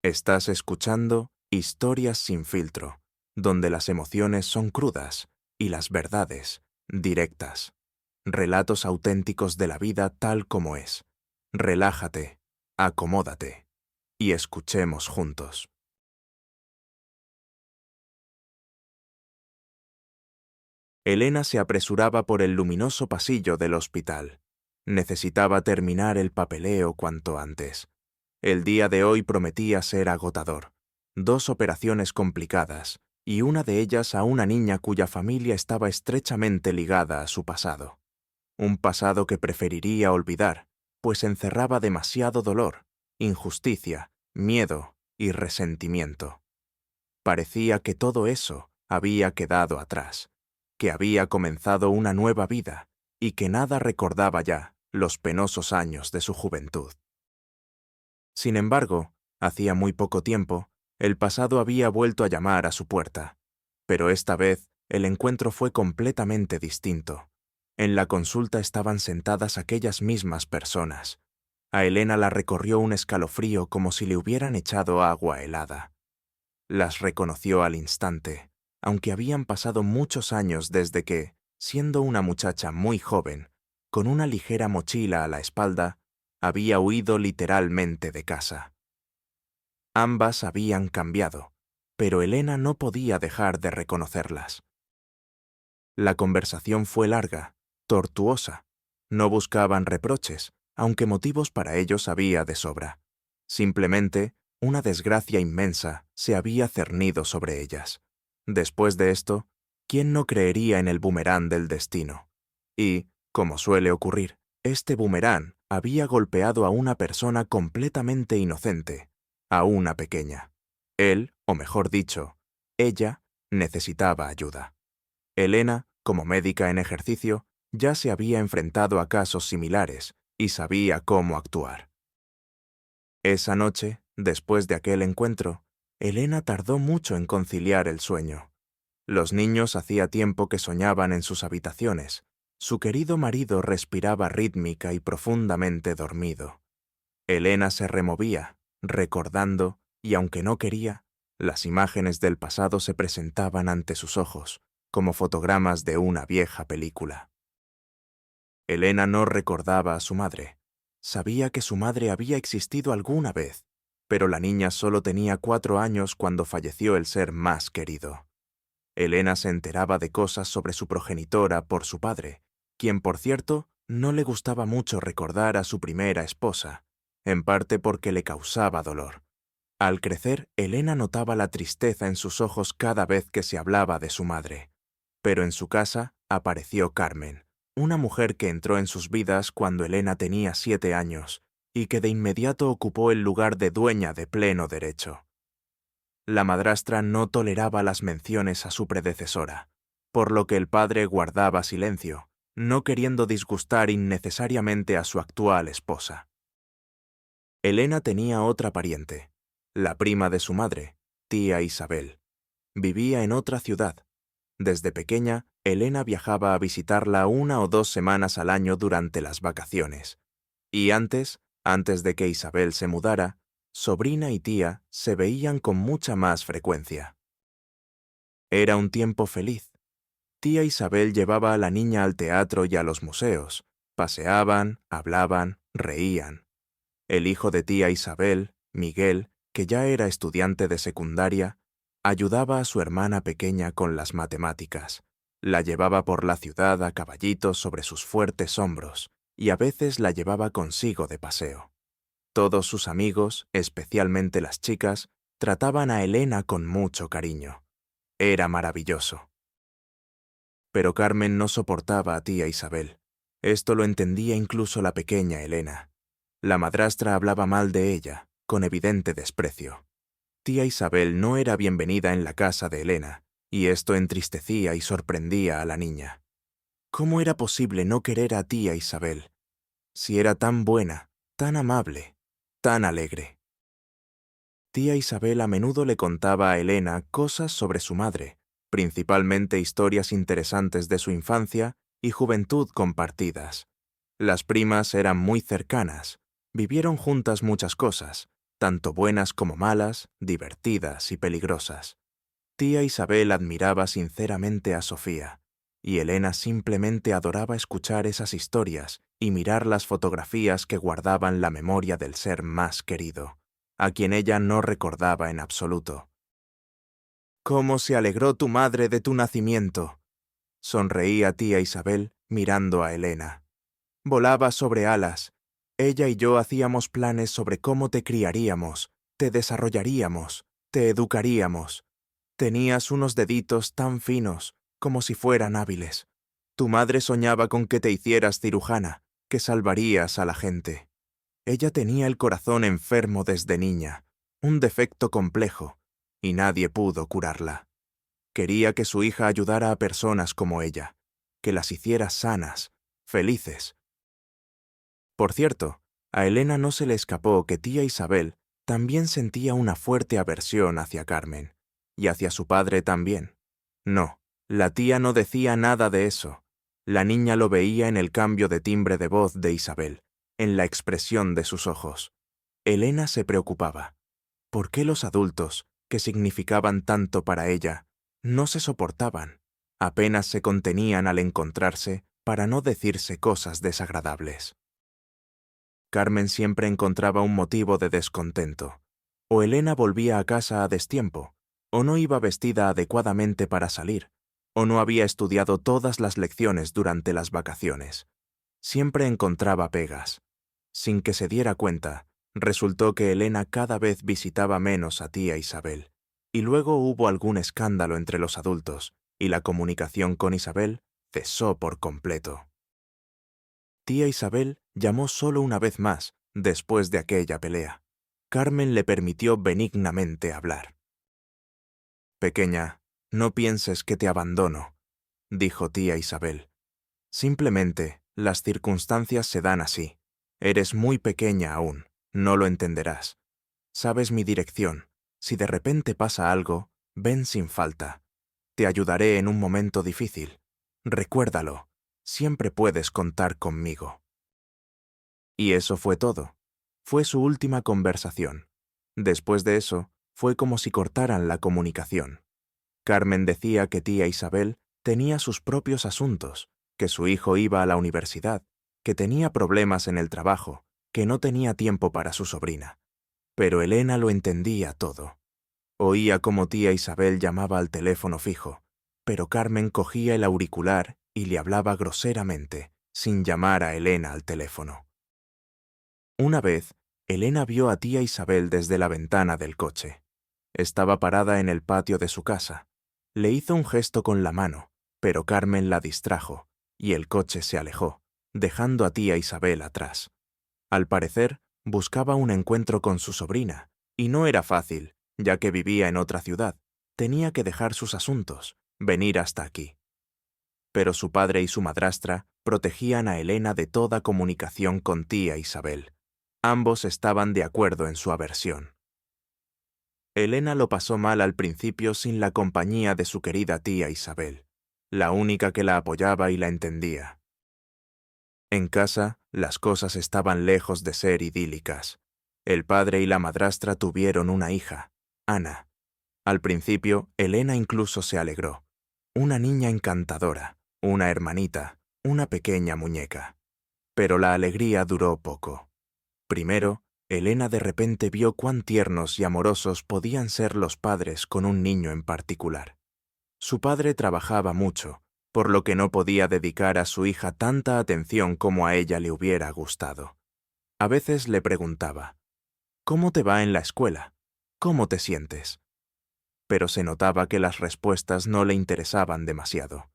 Estás escuchando Historias sin filtro, donde las emociones son crudas y las verdades directas. Relatos auténticos de la vida tal como es. Relájate, acomódate y escuchemos juntos. Elena se apresuraba por el luminoso pasillo del hospital. Necesitaba terminar el papeleo cuanto antes. El día de hoy prometía ser agotador. 2 operaciones complicadas, y una de ellas a una niña cuya familia estaba estrechamente ligada a su pasado. Un pasado que preferiría olvidar, pues encerraba demasiado dolor, injusticia, miedo y resentimiento. Parecía que todo eso había quedado atrás, que había comenzado una nueva vida y que nada recordaba ya los penosos años de su juventud. Sin embargo, hacía muy poco tiempo, el pasado había vuelto a llamar a su puerta, pero esta vez el encuentro fue completamente distinto. En la consulta estaban sentadas aquellas mismas personas. A Elena la recorrió un escalofrío como si le hubieran echado agua helada. Las reconoció al instante, aunque habían pasado muchos años desde que, siendo una muchacha muy joven, con una ligera mochila a la espalda, había huido literalmente de casa. Ambas habían cambiado, pero Elena no podía dejar de reconocerlas. La conversación fue larga, tortuosa. No buscaban reproches, aunque motivos para ellos había de sobra. Simplemente, una desgracia inmensa se había cernido sobre ellas. Después de esto, ¿quién no creería en el boomerang del destino? Y, como suele ocurrir, este boomerang había golpeado a una persona completamente inocente, a una pequeña. Él, o mejor dicho, ella, necesitaba ayuda. Elena, como médica en ejercicio, ya se había enfrentado a casos similares y sabía cómo actuar. Esa noche, después de aquel encuentro, Elena tardó mucho en conciliar el sueño. Los niños hacía tiempo que soñaban en sus habitaciones. Su querido marido respiraba rítmica y profundamente dormido. Elena se removía, recordando, y aunque no quería, las imágenes del pasado se presentaban ante sus ojos, como fotogramas de una vieja película. Elena no recordaba a su madre. Sabía que su madre había existido alguna vez, pero la niña solo tenía 4 años cuando falleció el ser más querido. Elena se enteraba de cosas sobre su progenitora por su padre, quien, por cierto, no le gustaba mucho recordar a su primera esposa, en parte porque le causaba dolor. Al crecer, Elena notaba la tristeza en sus ojos cada vez que se hablaba de su madre. Pero en su casa apareció Carmen, una mujer que entró en sus vidas cuando Elena tenía 7 años y que de inmediato ocupó el lugar de dueña de pleno derecho. La madrastra no toleraba las menciones a su predecesora, por lo que el padre guardaba silencio, no queriendo disgustar innecesariamente a su actual esposa. Elena tenía otra pariente, la prima de su madre, tía Isabel. Vivía en otra ciudad. Desde pequeña, Elena viajaba a visitarla 1 o 2 semanas al año durante las vacaciones. Y antes de que Isabel se mudara, sobrina y tía se veían con mucha más frecuencia. Era un tiempo feliz. Tía Isabel llevaba a la niña al teatro y a los museos. Paseaban, hablaban, reían. El hijo de tía Isabel, Miguel, que ya era estudiante de secundaria, ayudaba a su hermana pequeña con las matemáticas. La llevaba por la ciudad a caballito sobre sus fuertes hombros y a veces la llevaba consigo de paseo. Todos sus amigos, especialmente las chicas, trataban a Elena con mucho cariño. Era maravilloso. Pero Carmen no soportaba a tía Isabel. Esto lo entendía incluso la pequeña Elena. La madrastra hablaba mal de ella, con evidente desprecio. Tía Isabel no era bienvenida en la casa de Elena, y esto entristecía y sorprendía a la niña. ¿Cómo era posible no querer a tía Isabel? Si era tan buena, tan amable, tan alegre. Tía Isabel a menudo le contaba a Elena cosas sobre su madre, principalmente historias interesantes de su infancia y juventud compartidas. Las primas eran muy cercanas, vivieron juntas muchas cosas, tanto buenas como malas, divertidas y peligrosas. Tía Isabel admiraba sinceramente a Sofía, y Elena simplemente adoraba escuchar esas historias y mirar las fotografías que guardaban la memoria del ser más querido, a quien ella no recordaba en absoluto. «¿Cómo se alegró tu madre de tu nacimiento?», sonreía tía Isabel mirando a Elena. «Volaba sobre alas. Ella y yo hacíamos planes sobre cómo te criaríamos, te desarrollaríamos, te educaríamos. Tenías unos deditos tan finos, como si fueran hábiles. Tu madre soñaba con que te hicieras cirujana, que salvarías a la gente. Ella tenía el corazón enfermo desde niña, un defecto complejo, y nadie pudo curarla. Quería que su hija ayudara a personas como ella, que las hiciera sanas, felices. Por cierto, a Elena no se le escapó que tía Isabel también sentía una fuerte aversión hacia Carmen, y hacia su padre también. No, la tía no decía nada de eso. La niña lo veía en el cambio de timbre de voz de Isabel, en la expresión de sus ojos. Elena se preocupaba. ¿Por qué los adultos, que significaban tanto para ella, no se soportaban? Apenas se contenían al encontrarse para no decirse cosas desagradables. Carmen siempre encontraba un motivo de descontento. O Elena volvía a casa a destiempo, o no iba vestida adecuadamente para salir, o no había estudiado todas las lecciones durante las vacaciones. Siempre encontraba pegas. Sin que se diera cuenta, resultó que Elena cada vez visitaba menos a tía Isabel, y luego hubo algún escándalo entre los adultos, y la comunicación con Isabel cesó por completo. Tía Isabel llamó solo una vez más después de aquella pelea. Carmen le permitió benignamente hablar. «Pequeña, no pienses que te abandono», dijo tía Isabel. «Simplemente, las circunstancias se dan así. Eres muy pequeña aún, no lo entenderás. Sabes mi dirección. Si de repente pasa algo, ven sin falta. Te ayudaré en un momento difícil. Recuérdalo, siempre puedes contar conmigo». Y eso fue todo. Fue su última conversación. Después de eso, fue como si cortaran la comunicación. Carmen decía que tía Isabel tenía sus propios asuntos, que su hijo iba a la universidad, que tenía problemas en el trabajo, que no tenía tiempo para su sobrina. Pero Elena lo entendía todo. Oía cómo tía Isabel llamaba al teléfono fijo, pero Carmen cogía el auricular y le hablaba groseramente, sin llamar a Elena al teléfono. Una vez, Elena vio a tía Isabel desde la ventana del coche. Estaba parada en el patio de su casa. Le hizo un gesto con la mano, pero Carmen la distrajo, y el coche se alejó, dejando a tía Isabel atrás. Al parecer, buscaba un encuentro con su sobrina, y no era fácil, ya que vivía en otra ciudad. Tenía que dejar sus asuntos, venir hasta aquí. Pero su padre y su madrastra protegían a Elena de toda comunicación con tía Isabel. Ambos estaban de acuerdo en su aversión. Elena lo pasó mal al principio sin la compañía de su querida tía Isabel, la única que la apoyaba y la entendía. En casa, las cosas estaban lejos de ser idílicas. El padre y la madrastra tuvieron una hija, Ana. Al principio, Elena incluso se alegró. Una niña encantadora, una hermanita, una pequeña muñeca. Pero la alegría duró poco. Primero, Elena de repente vio cuán tiernos y amorosos podían ser los padres con un niño en particular. Su padre trabajaba mucho, por lo que no podía dedicar a su hija tanta atención como a ella le hubiera gustado. A veces le preguntaba, «¿Cómo te va en la escuela? ¿Cómo te sientes?». Pero se notaba que las respuestas no le interesaban demasiado.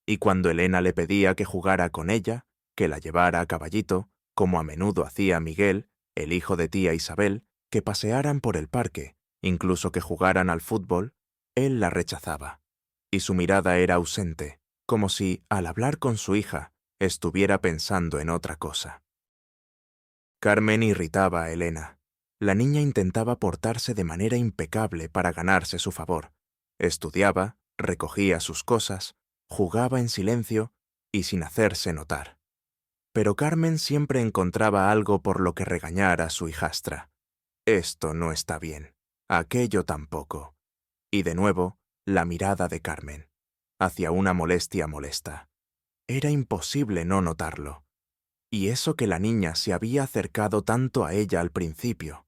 Y cuando Elena le pedía que jugara con ella, que la llevara a caballito, como a menudo hacía Miguel, el hijo de tía Isabel, que pasearan por el parque, incluso que jugaran al fútbol, él la rechazaba. Y su mirada era ausente, como si, al hablar con su hija, estuviera pensando en otra cosa. Carmen irritaba a Elena. La niña intentaba portarse de manera impecable para ganarse su favor. Estudiaba, recogía sus cosas, jugaba en silencio y sin hacerse notar. Pero Carmen siempre encontraba algo por lo que regañar a su hijastra. Esto no está bien. Aquello tampoco. Y de nuevo, la mirada de Carmen, hacia una molestia molesta. Era imposible no notarlo. Y eso que la niña se había acercado tanto a ella al principio.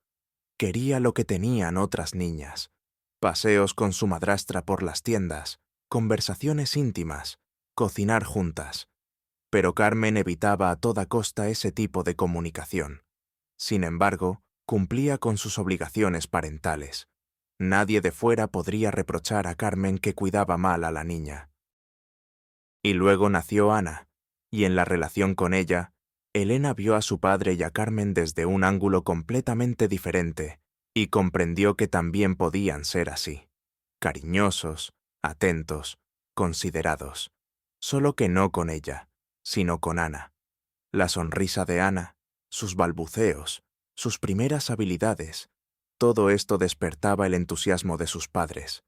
Quería lo que tenían otras niñas. Paseos con su madrastra por las tiendas, conversaciones íntimas, cocinar juntas. Pero Carmen evitaba a toda costa ese tipo de comunicación. Sin embargo, cumplía con sus obligaciones parentales. Nadie de fuera podría reprochar a Carmen que cuidaba mal a la niña. Y luego nació Ana, y en la relación con ella, Elena vio a su padre y a Carmen desde un ángulo completamente diferente y comprendió que también podían ser así, cariñosos, atentos, considerados, solo que no con ella, sino con Ana. La sonrisa de Ana, sus balbuceos, sus primeras habilidades, todo esto despertaba el entusiasmo de sus padres.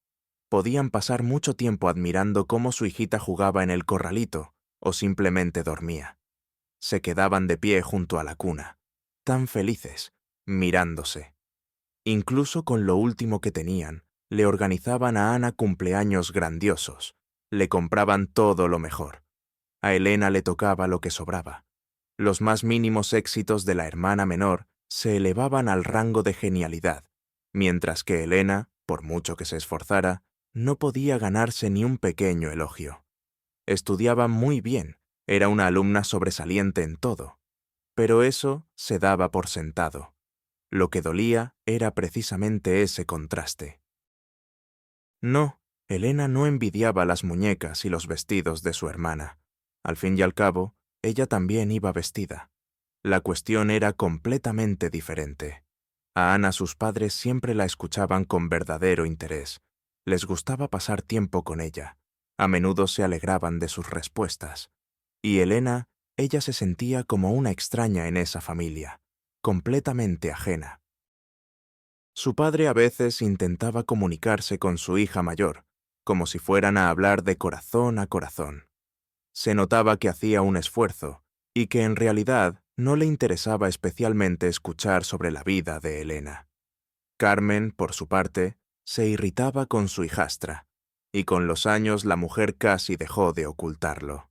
Podían pasar mucho tiempo admirando cómo su hijita jugaba en el corralito o simplemente dormía. Se quedaban de pie junto a la cuna, tan felices, mirándose. Incluso con lo último que tenían, le organizaban a Ana cumpleaños grandiosos, le compraban todo lo mejor. A Elena le tocaba lo que sobraba. Los más mínimos éxitos de la hermana menor se elevaban al rango de genialidad, mientras que Elena, por mucho que se esforzara, no podía ganarse ni un pequeño elogio. Estudiaba muy bien, era una alumna sobresaliente en todo, pero eso se daba por sentado. Lo que dolía era precisamente ese contraste. No, Elena no envidiaba las muñecas y los vestidos de su hermana. Al fin y al cabo, ella también iba vestida. La cuestión era completamente diferente. A Ana sus padres siempre la escuchaban con verdadero interés. Les gustaba pasar tiempo con ella. A menudo se alegraban de sus respuestas. Y Elena, ella se sentía como una extraña en esa familia, completamente ajena. Su padre a veces intentaba comunicarse con su hija mayor, como si fueran a hablar de corazón a corazón. Se notaba que hacía un esfuerzo, y que en realidad no le interesaba especialmente escuchar sobre la vida de Elena. Carmen, por su parte, se irritaba con su hijastra, y con los años la mujer casi dejó de ocultarlo.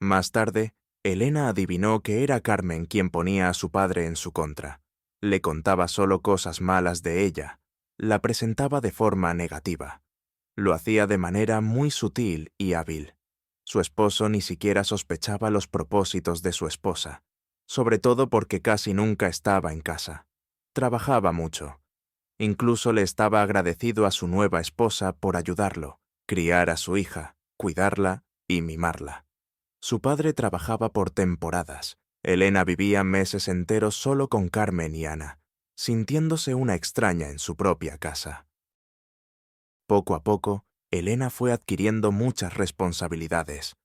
Más tarde, Elena adivinó que era Carmen quien ponía a su padre en su contra. Le contaba solo cosas malas de ella, la presentaba de forma negativa. Lo hacía de manera muy sutil y hábil. Su esposo ni siquiera sospechaba los propósitos de su esposa, sobre todo porque casi nunca estaba en casa. Trabajaba mucho. Incluso le estaba agradecido a su nueva esposa por ayudarlo, criar a su hija, cuidarla y mimarla. Su padre trabajaba por temporadas. Elena vivía meses enteros solo con Carmen y Ana, sintiéndose una extraña en su propia casa. Poco a poco, Elena fue adquiriendo muchas responsabilidades.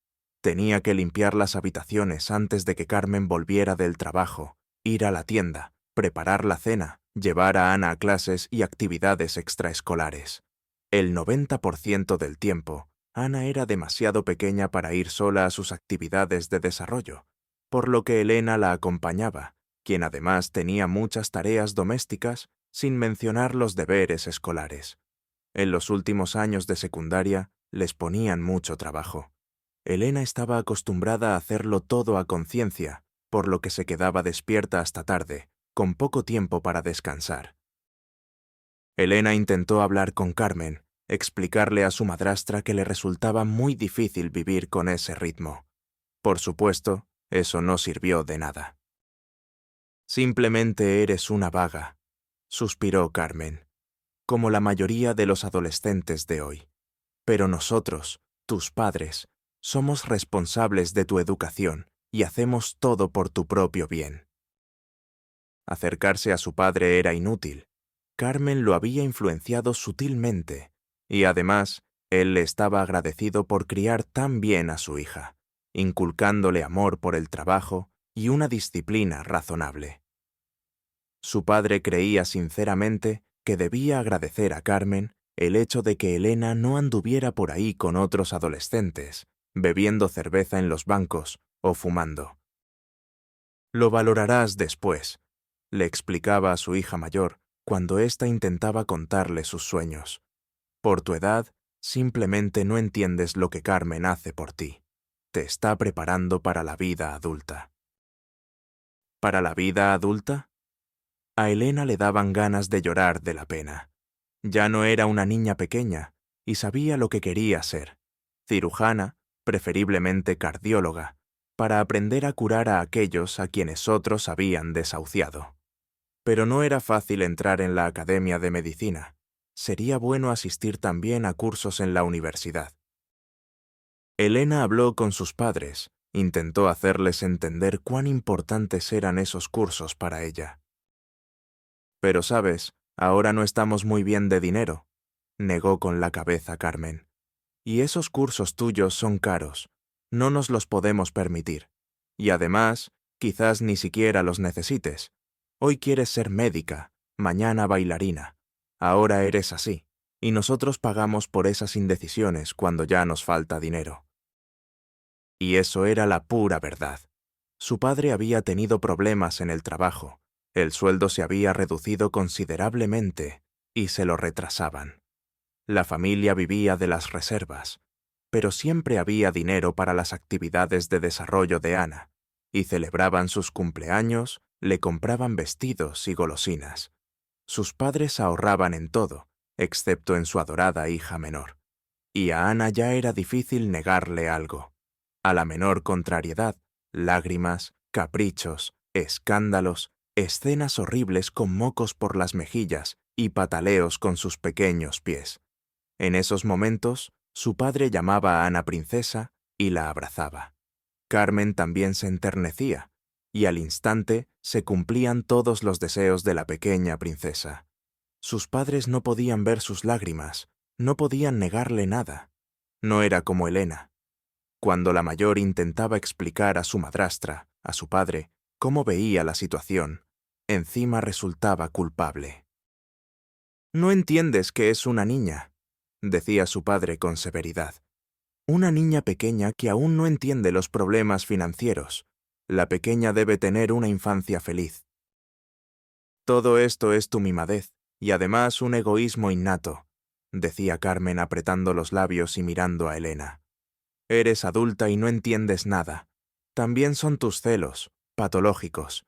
Tenía que limpiar las habitaciones antes de que Carmen volviera del trabajo, ir a la tienda, preparar la cena, llevar a Ana a clases y actividades extraescolares. El 90% del tiempo, Ana era demasiado pequeña para ir sola a sus actividades de desarrollo, por lo que Elena la acompañaba, quien además tenía muchas tareas domésticas, sin mencionar los deberes escolares. En los últimos años de secundaria les ponían mucho trabajo. Elena estaba acostumbrada a hacerlo todo a conciencia, por lo que se quedaba despierta hasta tarde, con poco tiempo para descansar. Elena intentó hablar con Carmen, explicarle a su madrastra que le resultaba muy difícil vivir con ese ritmo. Por supuesto, eso no sirvió de nada. «Simplemente eres una vaga», suspiró Carmen, «como la mayoría de los adolescentes de hoy. Pero nosotros, tus padres, somos responsables de tu educación y hacemos todo por tu propio bien». Acercarse a su padre era inútil. Carmen lo había influenciado sutilmente, y además, él le estaba agradecido por criar tan bien a su hija, inculcándole amor por el trabajo y una disciplina razonable. Su padre creía sinceramente que debía agradecer a Carmen el hecho de que Elena no anduviera por ahí con otros adolescentes, bebiendo cerveza en los bancos o fumando. «Lo valorarás después», le explicaba a su hija mayor cuando ésta intentaba contarle sus sueños. Por tu edad, simplemente no entiendes lo que Carmen hace por ti. Te está preparando para la vida adulta. ¿Para la vida adulta? A Elena le daban ganas de llorar de la pena. Ya no era una niña pequeña y sabía lo que quería ser: cirujana, preferiblemente cardióloga, para aprender a curar a aquellos a quienes otros habían desahuciado. Pero no era fácil entrar en la Academia de Medicina. Sería bueno asistir también a cursos en la universidad. Elena habló con sus padres, intentó hacerles entender cuán importantes eran esos cursos para ella. Pero sabes, ahora no estamos muy bien de dinero, negó con la cabeza Carmen. Y esos cursos tuyos son caros, no nos los podemos permitir. Y además, quizás ni siquiera los necesites. Hoy quieres ser médica, mañana bailarina. Ahora eres así, y nosotros pagamos por esas indecisiones cuando ya nos falta dinero. Y eso era la pura verdad. Su padre había tenido problemas en el trabajo, el sueldo se había reducido considerablemente y se lo retrasaban. La familia vivía de las reservas, pero siempre había dinero para las actividades de desarrollo de Ana, y celebraban sus cumpleaños, le compraban vestidos y golosinas. Sus padres ahorraban en todo, excepto en su adorada hija menor. Y a Ana ya era difícil negarle algo. A la menor contrariedad, lágrimas, caprichos, escándalos, escenas horribles con mocos por las mejillas y pataleos con sus pequeños pies. En esos momentos, su padre llamaba a Ana princesa y la abrazaba. Carmen también se enternecía, y al instante se cumplían todos los deseos de la pequeña princesa. Sus padres no podían ver sus lágrimas, no podían negarle nada. No era como Elena. Cuando la mayor intentaba explicar a su madrastra, a su padre, cómo veía la situación, encima resultaba culpable. «No entiendes que es una niña», decía su padre con severidad. «Una niña pequeña que aún no entiende los problemas financieros. La pequeña debe tener una infancia feliz». «Todo esto es tu mimadez, y además un egoísmo innato», decía Carmen apretando los labios y mirando a Elena. «Eres adulta y no entiendes nada. También son tus celos, patológicos.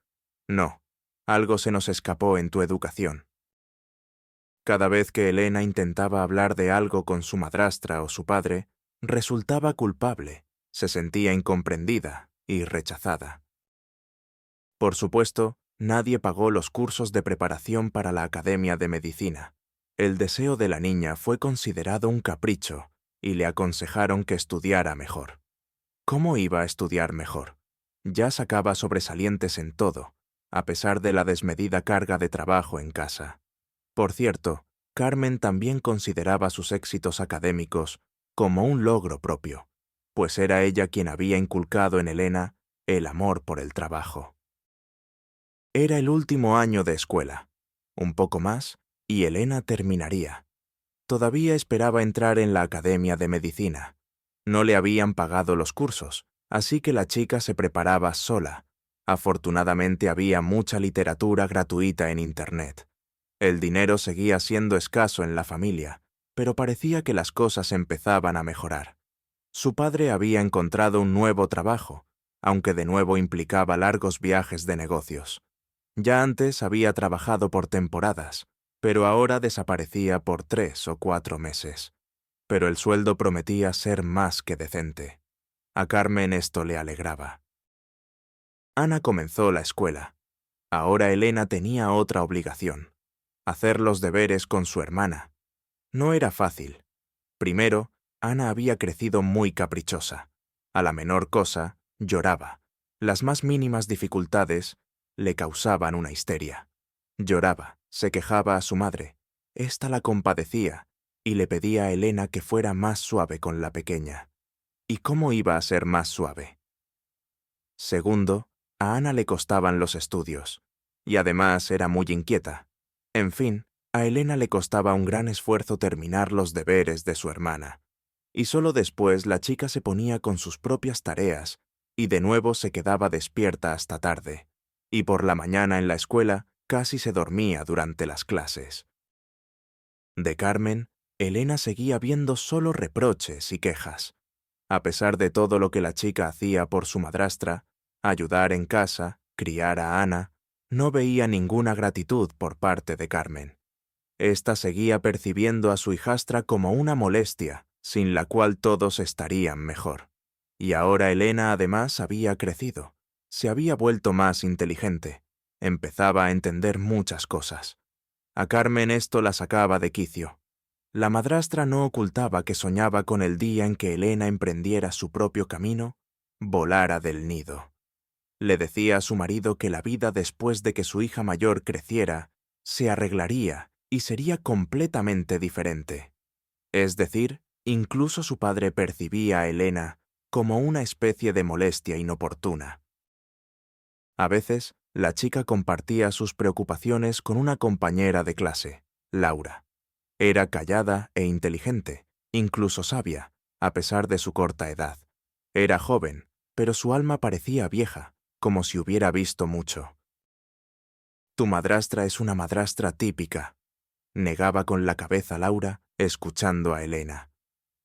No, algo se nos escapó en tu educación». Cada vez que Elena intentaba hablar de algo con su madrastra o su padre, resultaba culpable, se sentía incomprendida y rechazada. Por supuesto, nadie pagó los cursos de preparación para la Academia de Medicina. El deseo de la niña fue considerado un capricho y le aconsejaron que estudiara mejor. ¿Cómo iba a estudiar mejor? Ya sacaba sobresalientes en todo, a pesar de la desmedida carga de trabajo en casa. Por cierto, Carmen también consideraba sus éxitos académicos como un logro propio, pues era ella quien había inculcado en Elena el amor por el trabajo. Era el último año de escuela. Un poco más, y Elena terminaría. Todavía esperaba entrar en la Academia de Medicina. No le habían pagado los cursos, así que la chica se preparaba sola. Afortunadamente había mucha literatura gratuita en Internet. El dinero seguía siendo escaso en la familia, pero parecía que las cosas empezaban a mejorar. Su padre había encontrado un nuevo trabajo, aunque de nuevo implicaba largos viajes de negocios. Ya antes había trabajado por temporadas, pero ahora desaparecía por 3 o 4 meses. Pero el sueldo prometía ser más que decente. A Carmen esto le alegraba. Ana comenzó la escuela. Ahora Elena tenía otra obligación: hacer los deberes con su hermana. No era fácil. Primero, Ana había crecido muy caprichosa. A la menor cosa, lloraba. Las más mínimas dificultades le causaban una histeria. Lloraba, se quejaba a su madre. Ésta la compadecía y le pedía a Elena que fuera más suave con la pequeña. ¿Y cómo iba a ser más suave? Segundo, a Ana le costaban los estudios, y además era muy inquieta. En fin, a Elena le costaba un gran esfuerzo terminar los deberes de su hermana, y solo después la chica se ponía con sus propias tareas y de nuevo se quedaba despierta hasta tarde, y por la mañana en la escuela casi se dormía durante las clases. De Carmen, Elena seguía viendo solo reproches y quejas. A pesar de todo lo que la chica hacía por su madrastra, ayudar en casa, criar a Ana, no veía ninguna gratitud por parte de Carmen. Esta seguía percibiendo a su hijastra como una molestia, sin la cual todos estarían mejor. Y ahora Elena además había crecido, se había vuelto más inteligente, empezaba a entender muchas cosas. A Carmen esto la sacaba de quicio. La madrastra no ocultaba que soñaba con el día en que Elena emprendiera su propio camino, volara del nido. Le decía a su marido que la vida después de que su hija mayor creciera, se arreglaría y sería completamente diferente. Es decir, incluso su padre percibía a Elena como una especie de molestia inoportuna. A veces, la chica compartía sus preocupaciones con una compañera de clase, Laura. Era callada e inteligente, incluso sabia, a pesar de su corta edad. Era joven, pero su alma parecía vieja, como si hubiera visto mucho. «Tu madrastra es una madrastra típica», negaba con la cabeza Laura, escuchando a Elena.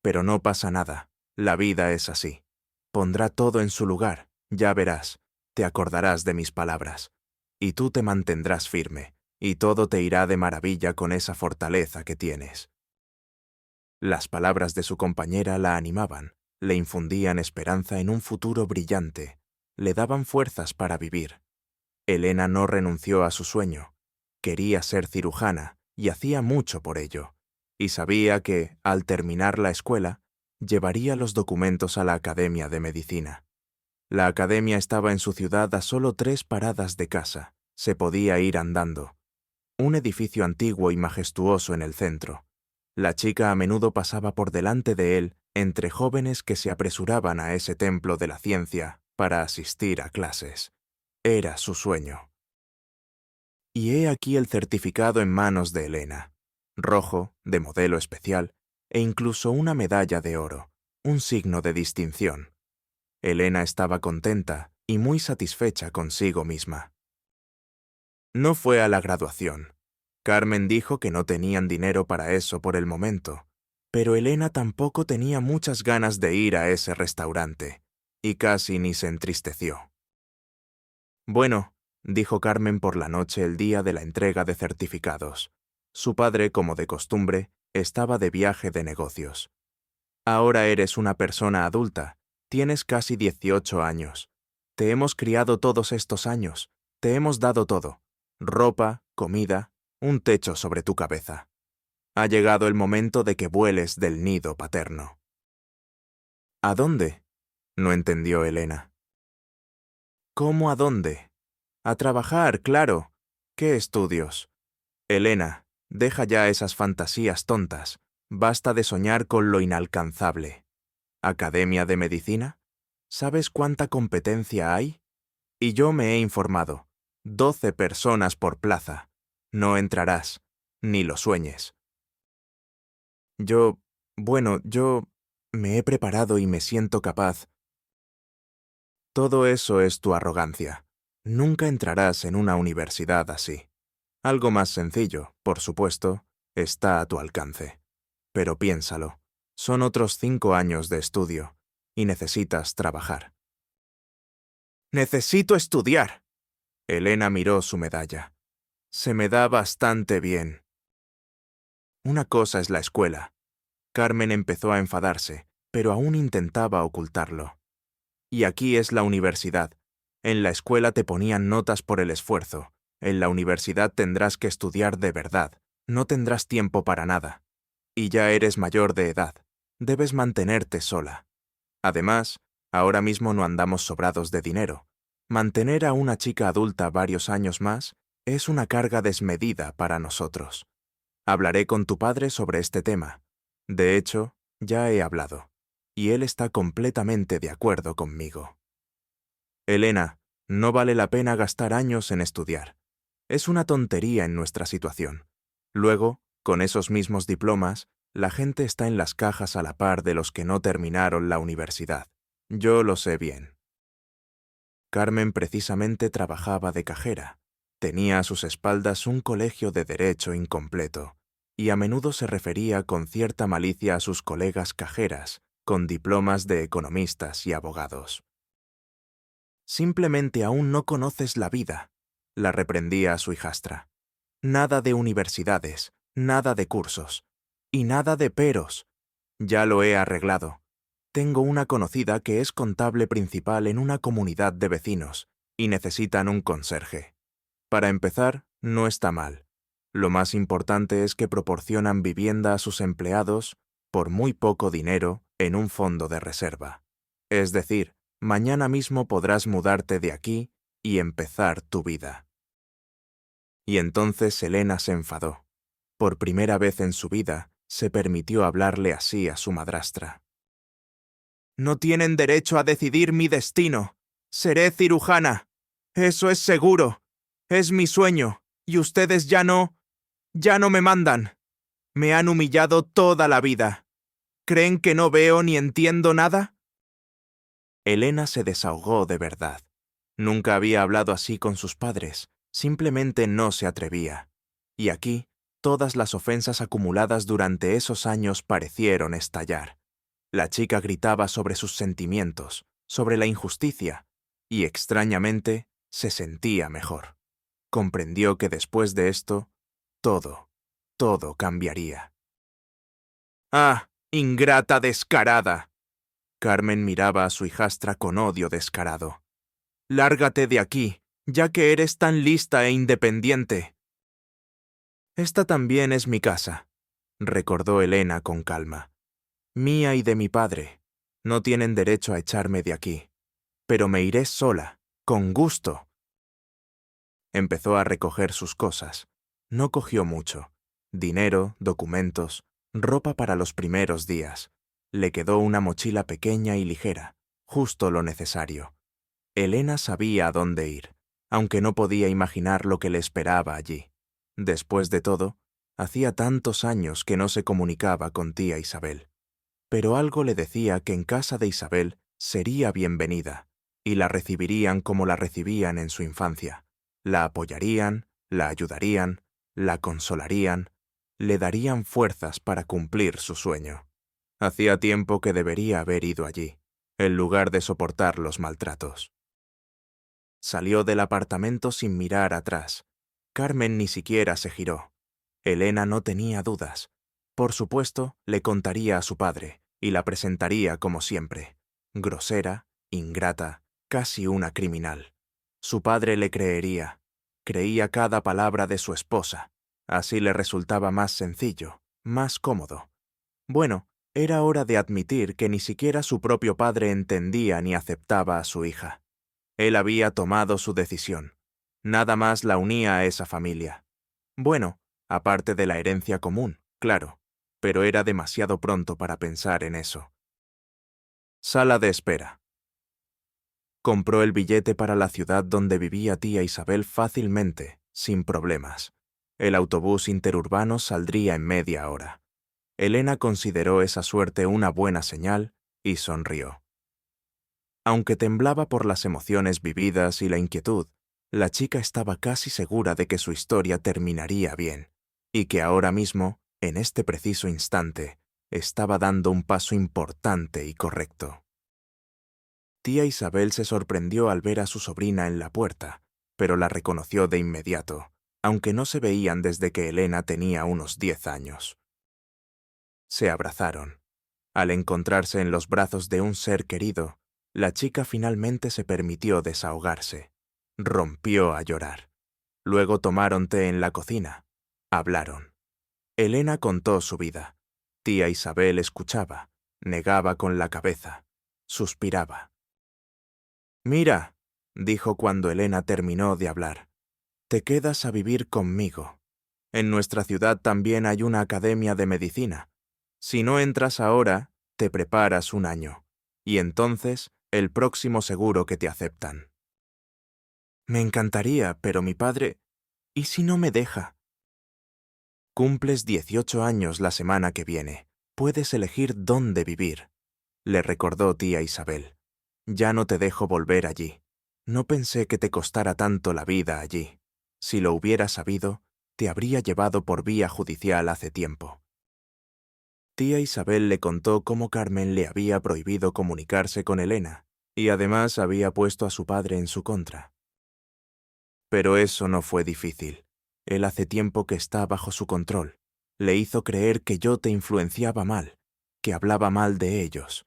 «Pero no pasa nada, la vida es así. Pondrá todo en su lugar, ya verás, te acordarás de mis palabras. Y tú te mantendrás firme, y todo te irá de maravilla con esa fortaleza que tienes». Las palabras de su compañera la animaban, le infundían esperanza en un futuro brillante, le daban fuerzas para vivir. Elena no renunció a su sueño. Quería ser cirujana y hacía mucho por ello, y sabía que, al terminar la escuela, llevaría los documentos a la Academia de Medicina. La academia estaba en su ciudad a solo 3 paradas de casa, se podía ir andando. Un edificio antiguo y majestuoso en el centro. La chica a menudo pasaba por delante de él entre jóvenes que se apresuraban a ese templo de la ciencia para asistir a clases. Era su sueño. Y he aquí el certificado en manos de Elena, rojo, de modelo especial, e incluso una medalla de oro, un signo de distinción. Elena estaba contenta y muy satisfecha consigo misma. No fue a la graduación. Carmen dijo que no tenían dinero para eso por el momento, pero Elena tampoco tenía muchas ganas de ir a ese restaurante, y casi ni se entristeció. «Bueno», dijo Carmen por la noche el día de la entrega de certificados. Su padre, como de costumbre, estaba de viaje de negocios. «Ahora eres una persona adulta, tienes casi 18 años. Te hemos criado todos estos años, te hemos dado todo, ropa, comida, un techo sobre tu cabeza. Ha llegado el momento de que vueles del nido paterno». «¿A dónde?», no entendió Elena. «¿Cómo a dónde? A trabajar, claro. ¿Qué estudios? Elena, deja ya esas fantasías tontas. Basta de soñar con lo inalcanzable. ¿Academia de Medicina? ¿Sabes cuánta competencia hay? Y yo me he informado. 12 personas por plaza. No entrarás, ni lo sueñes». Yo me he preparado y me siento capaz. Todo eso es tu arrogancia. Nunca entrarás en una universidad así. Algo más sencillo, por supuesto, está a tu alcance. Pero piénsalo, son otros 5 años de estudio, y necesitas trabajar. «¡Necesito estudiar!», Elena miró su medalla. «Se me da bastante bien». Una cosa es la escuela. Carmen empezó a enfadarse, pero aún intentaba ocultarlo. Y aquí es la universidad. En la escuela te ponían notas por el esfuerzo. En la universidad tendrás que estudiar de verdad. No tendrás tiempo para nada. Y ya eres mayor de edad. Debes mantenerte sola. Además, ahora mismo no andamos sobrados de dinero. Mantener a una chica adulta varios años más es una carga desmedida para nosotros. Hablaré con tu padre sobre este tema. De hecho, ya he hablado, y él está completamente de acuerdo conmigo. Elena, no vale la pena gastar años en estudiar. Es una tontería en nuestra situación. Luego, con esos mismos diplomas, la gente está en las cajas a la par de los que no terminaron la universidad. Yo lo sé bien. Carmen precisamente trabajaba de cajera. Tenía a sus espaldas un colegio de derecho incompleto, y a menudo se refería con cierta malicia a sus colegas cajeras, con diplomas de economistas y abogados. «Simplemente aún no conoces la vida», la reprendía a su hijastra. «Nada de universidades, nada de cursos, y nada de peros. Ya lo he arreglado. Tengo una conocida que es contable principal en una comunidad de vecinos, y necesitan un conserje. Para empezar, no está mal. Lo más importante es que proporcionan vivienda a sus empleados por muy poco dinero en un fondo de reserva. Es decir, mañana mismo podrás mudarte de aquí y empezar tu vida». Y entonces Elena se enfadó. Por primera vez en su vida, se permitió hablarle así a su madrastra. «No tienen derecho a decidir mi destino. Seré cirujana. Eso es seguro. Es mi sueño, y ustedes ya no me mandan. Me han humillado toda la vida. ¿Creen que no veo ni entiendo nada?» Elena se desahogó de verdad. Nunca había hablado así con sus padres, simplemente no se atrevía. Y aquí, todas las ofensas acumuladas durante esos años parecieron estallar. La chica gritaba sobre sus sentimientos, sobre la injusticia, y extrañamente se sentía mejor. Comprendió que después de esto, todo cambiaría. «¡Ah, ingrata descarada!». Carmen miraba a su hijastra con odio descarado. «Lárgate de aquí, ya que eres tan lista e independiente». «Esta también es mi casa», recordó Elena con calma. «Mía y de mi padre. No tienen derecho a echarme de aquí. Pero me iré sola, con gusto». Empezó a recoger sus cosas. No cogió mucho. Dinero, documentos, ropa para los primeros días. Le quedó una mochila pequeña y ligera, justo lo necesario. Elena sabía a dónde ir, aunque no podía imaginar lo que le esperaba allí. Después de todo, hacía tantos años que no se comunicaba con tía Isabel. Pero algo le decía que en casa de Isabel sería bienvenida, y la recibirían como la recibían en su infancia. La apoyarían, la ayudarían, la consolarían, le darían fuerzas para cumplir su sueño. Hacía tiempo que debería haber ido allí, en lugar de soportar los maltratos. Salió del apartamento sin mirar atrás. Carmen ni siquiera se giró. Elena no tenía dudas. Por supuesto, le contaría a su padre, y la presentaría como siempre. Grosera, ingrata, casi una criminal. Su padre le creería. Creía cada palabra de su esposa. Así le resultaba más sencillo, más cómodo. Bueno, era hora de admitir que ni siquiera su propio padre entendía ni aceptaba a su hija. Él había tomado su decisión. Nada más la unía a esa familia. Bueno, aparte de la herencia común, claro, pero era demasiado pronto para pensar en eso. Sala de espera. Compró el billete para la ciudad donde vivía tía Isabel fácilmente, sin problemas. El autobús interurbano saldría en media hora. Elena consideró esa suerte una buena señal y sonrió. Aunque temblaba por las emociones vividas y la inquietud, la chica estaba casi segura de que su historia terminaría bien, y que ahora mismo, en este preciso instante, estaba dando un paso importante y correcto. Tía Isabel se sorprendió al ver a su sobrina en la puerta, pero la reconoció de inmediato, aunque no se veían desde que Elena tenía unos 10 años. Se abrazaron. Al encontrarse en los brazos de un ser querido, la chica finalmente se permitió desahogarse. Rompió a llorar. Luego tomaron té en la cocina. Hablaron. Elena contó su vida. Tía Isabel escuchaba, negaba con la cabeza, suspiraba. «Mira», dijo cuando Elena terminó de hablar, «te quedas a vivir conmigo. En nuestra ciudad también hay una academia de medicina. Si no entras ahora, te preparas un año, y entonces el próximo seguro que te aceptan». «Me encantaría, pero mi padre... ¿Y si no me deja?» «Cumples 18 años la semana que viene. Puedes elegir dónde vivir», le recordó tía Isabel. «Ya no te dejo volver allí. No pensé que te costara tanto la vida allí». Si lo hubiera sabido, te habría llevado por vía judicial hace tiempo. Tía Isabel le contó cómo Carmen le había prohibido comunicarse con Elena, y además había puesto a su padre en su contra. Pero eso no fue difícil. Él hace tiempo que está bajo su control. Le hizo creer que yo te influenciaba mal, que hablaba mal de ellos.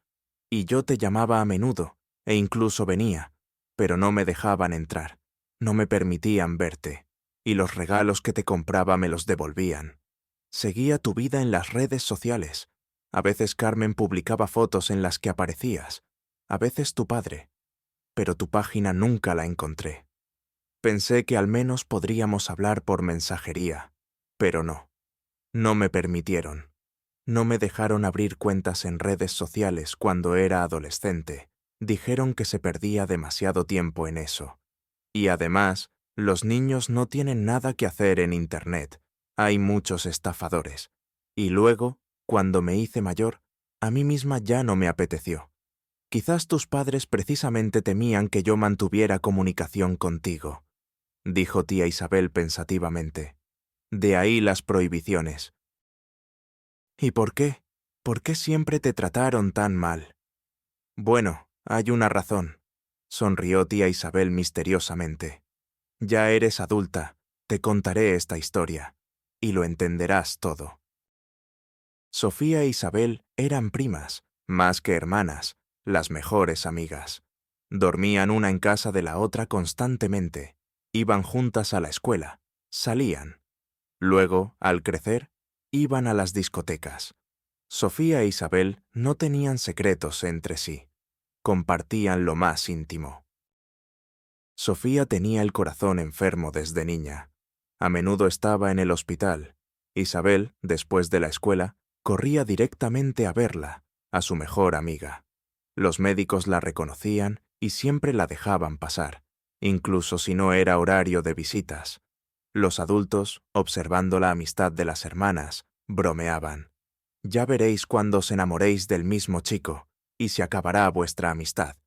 Y yo te llamaba a menudo, e incluso venía, pero no me dejaban entrar, no me permitían verte, y los regalos que te compraba me los devolvían. Seguía tu vida en las redes sociales. A veces Carmen publicaba fotos en las que aparecías, a veces tu padre, pero tu página nunca la encontré. Pensé que al menos podríamos hablar por mensajería, pero no. No me permitieron. No me dejaron abrir cuentas en redes sociales cuando era adolescente. Dijeron que se perdía demasiado tiempo en eso. Y además, los niños no tienen nada que hacer en Internet. Hay muchos estafadores. Y luego, cuando me hice mayor, a mí misma ya no me apeteció. Quizás tus padres precisamente temían que yo mantuviera comunicación contigo, dijo tía Isabel pensativamente. De ahí las prohibiciones. ¿Y por qué? ¿Por qué siempre te trataron tan mal? Bueno, hay una razón, sonrió tía Isabel misteriosamente. Ya eres adulta, te contaré esta historia, y lo entenderás todo. Sofía e Isabel eran primas, más que hermanas, las mejores amigas. Dormían una en casa de la otra constantemente, iban juntas a la escuela, salían. Luego, al crecer, iban a las discotecas. Sofía e Isabel no tenían secretos entre sí, compartían lo más íntimo. Sofía tenía el corazón enfermo desde niña. A menudo estaba en el hospital. Isabel, después de la escuela, corría directamente a verla, a su mejor amiga. Los médicos la reconocían y siempre la dejaban pasar, incluso si no era horario de visitas. Los adultos, observando la amistad de las hermanas, bromeaban. Ya veréis cuando os enamoréis del mismo chico, y se acabará vuestra amistad.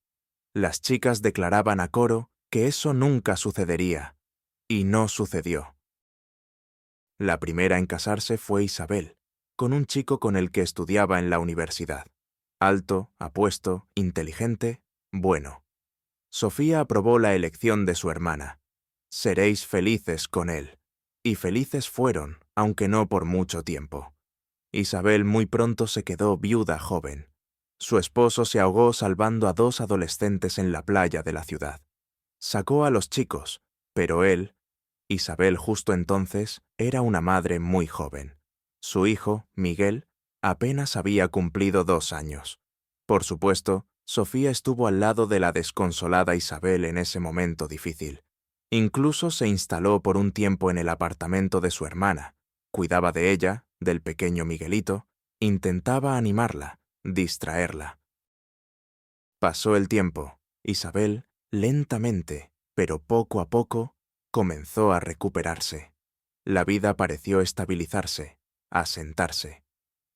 Las chicas declaraban a coro que eso nunca sucedería, y no sucedió. La primera en casarse fue Isabel, con un chico con el que estudiaba en la universidad. Alto, apuesto, inteligente, bueno. Sofía aprobó la elección de su hermana. Seréis felices con él. Y felices fueron, aunque no por mucho tiempo. Isabel muy pronto se quedó viuda joven. Su esposo se ahogó salvando a 2 adolescentes en la playa de la ciudad. Sacó a los chicos, pero él, Isabel justo entonces, era una madre muy joven. Su hijo, Miguel, apenas había cumplido 2 años. Por supuesto, Sofía estuvo al lado de la desconsolada Isabel en ese momento difícil. Incluso se instaló por un tiempo en el apartamento de su hermana. Cuidaba de ella, del pequeño Miguelito, intentaba animarla, distraerla. Pasó el tiempo. Isabel, lentamente, pero poco a poco, comenzó a recuperarse. La vida pareció estabilizarse, asentarse.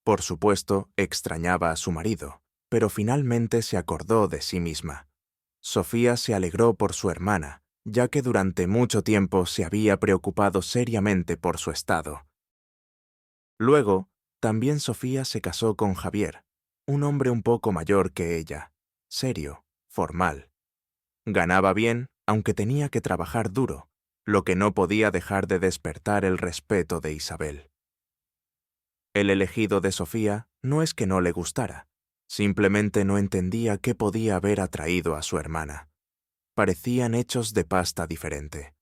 Por supuesto, extrañaba a su marido, pero finalmente se acordó de sí misma. Sofía se alegró por su hermana, ya que durante mucho tiempo se había preocupado seriamente por su estado. Luego, también Sofía se casó con Javier, un hombre un poco mayor que ella, serio, formal. Ganaba bien, aunque tenía que trabajar duro, lo que no podía dejar de despertar el respeto de Isabel. El elegido de Sofía no es que no le gustara, simplemente no entendía qué podía haber atraído a su hermana. Parecían hechos de pasta diferente.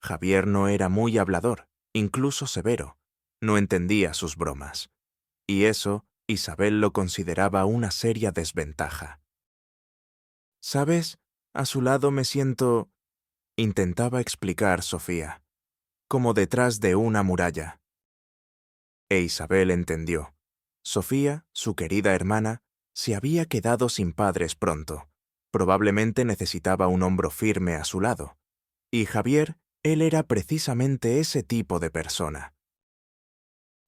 Javier no era muy hablador, incluso severo, no entendía sus bromas. Y eso, Isabel lo consideraba una seria desventaja. ¿Sabes? A su lado me siento, intentaba explicar Sofía, como detrás de una muralla. E Isabel entendió. Sofía, su querida hermana, se había quedado sin padres pronto. Probablemente necesitaba un hombro firme a su lado. Y Javier, él era precisamente ese tipo de persona.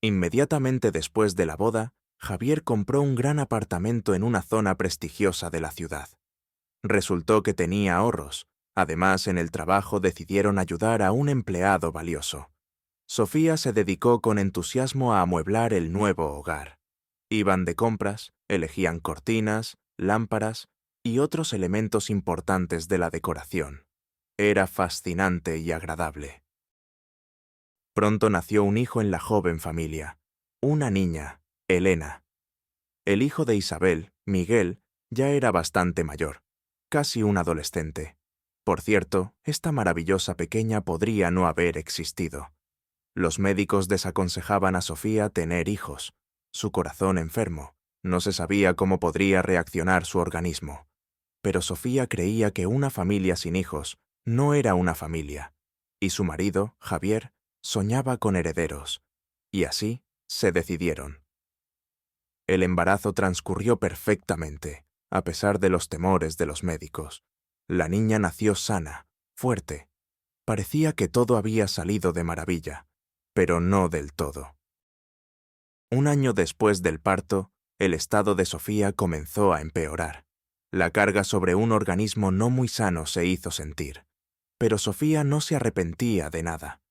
Inmediatamente después de la boda, Javier compró un gran apartamento en una zona prestigiosa de la ciudad. Resultó que tenía ahorros, Además, en el trabajo decidieron ayudar a un empleado valioso. Sofía se dedicó con entusiasmo a amueblar el nuevo hogar. Iban de compras, elegían cortinas, lámparas y otros elementos importantes de la decoración. Era fascinante y agradable. Pronto nació un hijo en la joven familia, una niña, Elena. El hijo de Isabel, Miguel, ya era bastante mayor, casi un adolescente. Por cierto, esta maravillosa pequeña podría no haber existido. Los médicos desaconsejaban a Sofía tener hijos. Su corazón enfermo. No se sabía cómo podría reaccionar su organismo. Pero Sofía creía que una familia sin hijos no era una familia. Y su marido, Javier, soñaba con herederos. Y así se decidieron. El embarazo transcurrió perfectamente, a pesar de los temores de los médicos. La niña nació sana, fuerte. Parecía que todo había salido de maravilla, pero no del todo. Un año después del parto, el estado de Sofía comenzó a empeorar. La carga sobre un organismo no muy sano se hizo sentir. Pero Sofía no se arrepentía de nada.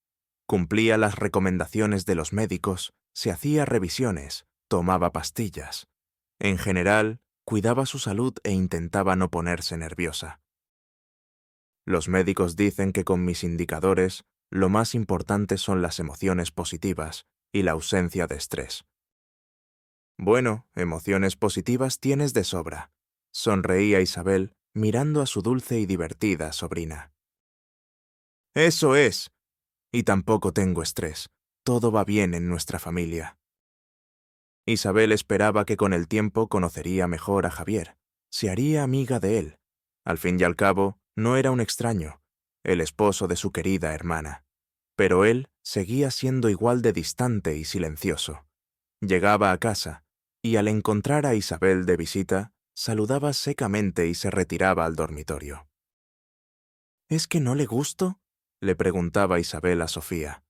Cumplía las recomendaciones de los médicos, se hacía revisiones, tomaba pastillas. En general, cuidaba su salud e intentaba no ponerse nerviosa. Los médicos dicen que con mis indicadores, lo más importante son las emociones positivas y la ausencia de estrés. Bueno, emociones positivas tienes de sobra, sonreía Isabel, mirando a su dulce y divertida sobrina. Eso es. Y tampoco tengo estrés. Todo va bien en nuestra familia. Isabel esperaba que con el tiempo conocería mejor a Javier, se haría amiga de él. Al fin y al cabo, no era un extraño, el esposo de su querida hermana. Pero él seguía siendo igual de distante y silencioso. Llegaba a casa, y al encontrar a Isabel de visita, saludaba secamente y se retiraba al dormitorio. ¿Es que no le gusto?, le preguntaba Isabel a Sofía.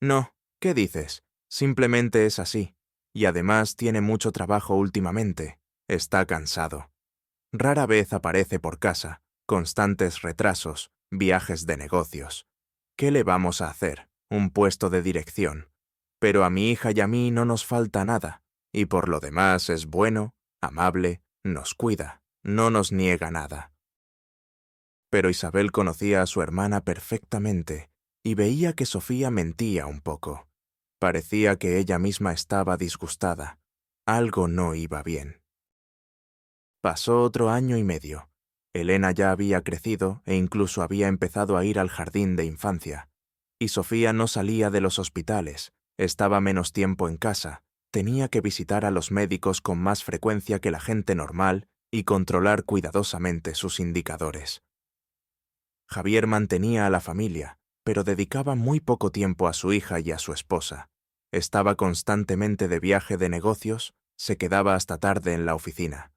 No, ¿qué dices? Simplemente es así. Y además tiene mucho trabajo últimamente. Está cansado. Rara vez aparece por casa, constantes retrasos, viajes de negocios. ¿Qué le vamos a hacer? Un puesto de dirección. Pero a mi hija y a mí no nos falta nada, y por lo demás es bueno, amable, nos cuida, no nos niega nada. Pero Isabel conocía a su hermana perfectamente y veía que Sofía mentía un poco. Parecía que ella misma estaba disgustada. Algo no iba bien. Pasó otro año y medio. Elena ya había crecido e incluso había empezado a ir al jardín de infancia. Y Sofía no salía de los hospitales, estaba menos tiempo en casa, tenía que visitar a los médicos con más frecuencia que la gente normal y controlar cuidadosamente sus indicadores. Javier mantenía a la familia, pero dedicaba muy poco tiempo a su hija y a su esposa. Estaba constantemente de viaje de negocios, se quedaba hasta tarde en la oficina.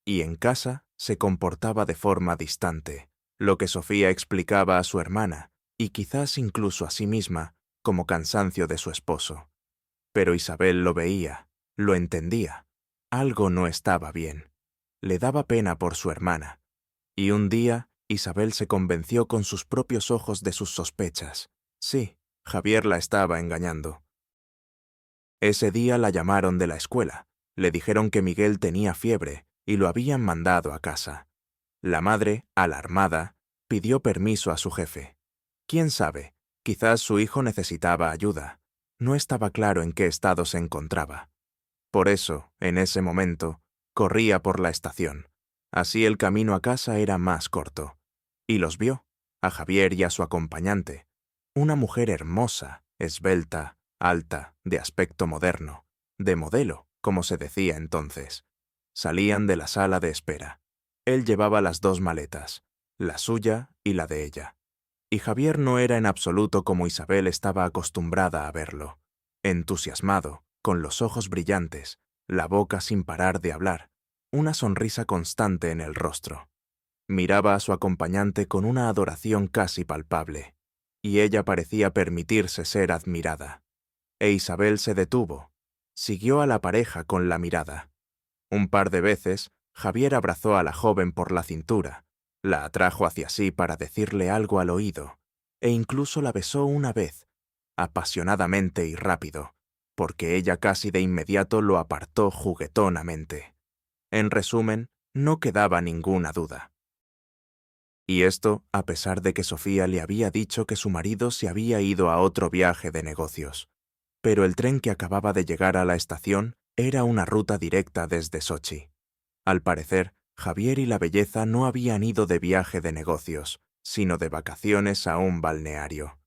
Y en casa se comportaba de forma distante, lo que Sofía explicaba a su hermana, y quizás incluso a sí misma, como cansancio de su esposo. Pero Isabel lo veía, lo entendía. Algo no estaba bien. Le daba pena por su hermana. Y un día, Isabel se convenció con sus propios ojos de sus sospechas. Sí, Javier la estaba engañando. Ese día la llamaron de la escuela. Le dijeron que Miguel tenía fiebre y lo habían mandado a casa. La madre, alarmada, pidió permiso a su jefe. ¿Quién sabe? Quizás su hijo necesitaba ayuda. No estaba claro en qué estado se encontraba. Por eso, en ese momento, corría por la estación. Así el camino a casa era más corto. Y los vio, a Javier y a su acompañante. Una mujer hermosa, esbelta, alta, de aspecto moderno, de modelo, como se decía entonces. Salían de la sala de espera. Él llevaba las dos maletas, la suya y la de ella. Y Javier no era en absoluto como Isabel estaba acostumbrada a verlo. Entusiasmado, con los ojos brillantes, la boca sin parar de hablar, una sonrisa constante en el rostro. Miraba a su acompañante con una adoración casi palpable, y ella parecía permitirse ser admirada. E Isabel se detuvo, siguió a la pareja con la mirada. Un par de veces, Javier abrazó a la joven por la cintura, La atrajo hacia sí para decirle algo al oído, e incluso la besó una vez, apasionadamente y rápido, porque ella casi de inmediato lo apartó juguetonamente. En resumen, no quedaba ninguna duda. Y esto a pesar de que Sofía le había dicho que su marido se había ido a otro viaje de negocios. Pero el tren que acababa de llegar a la estación era una ruta directa desde Sochi. Al parecer, Javier y la belleza no habían ido de viaje de negocios, sino de vacaciones a un balneario.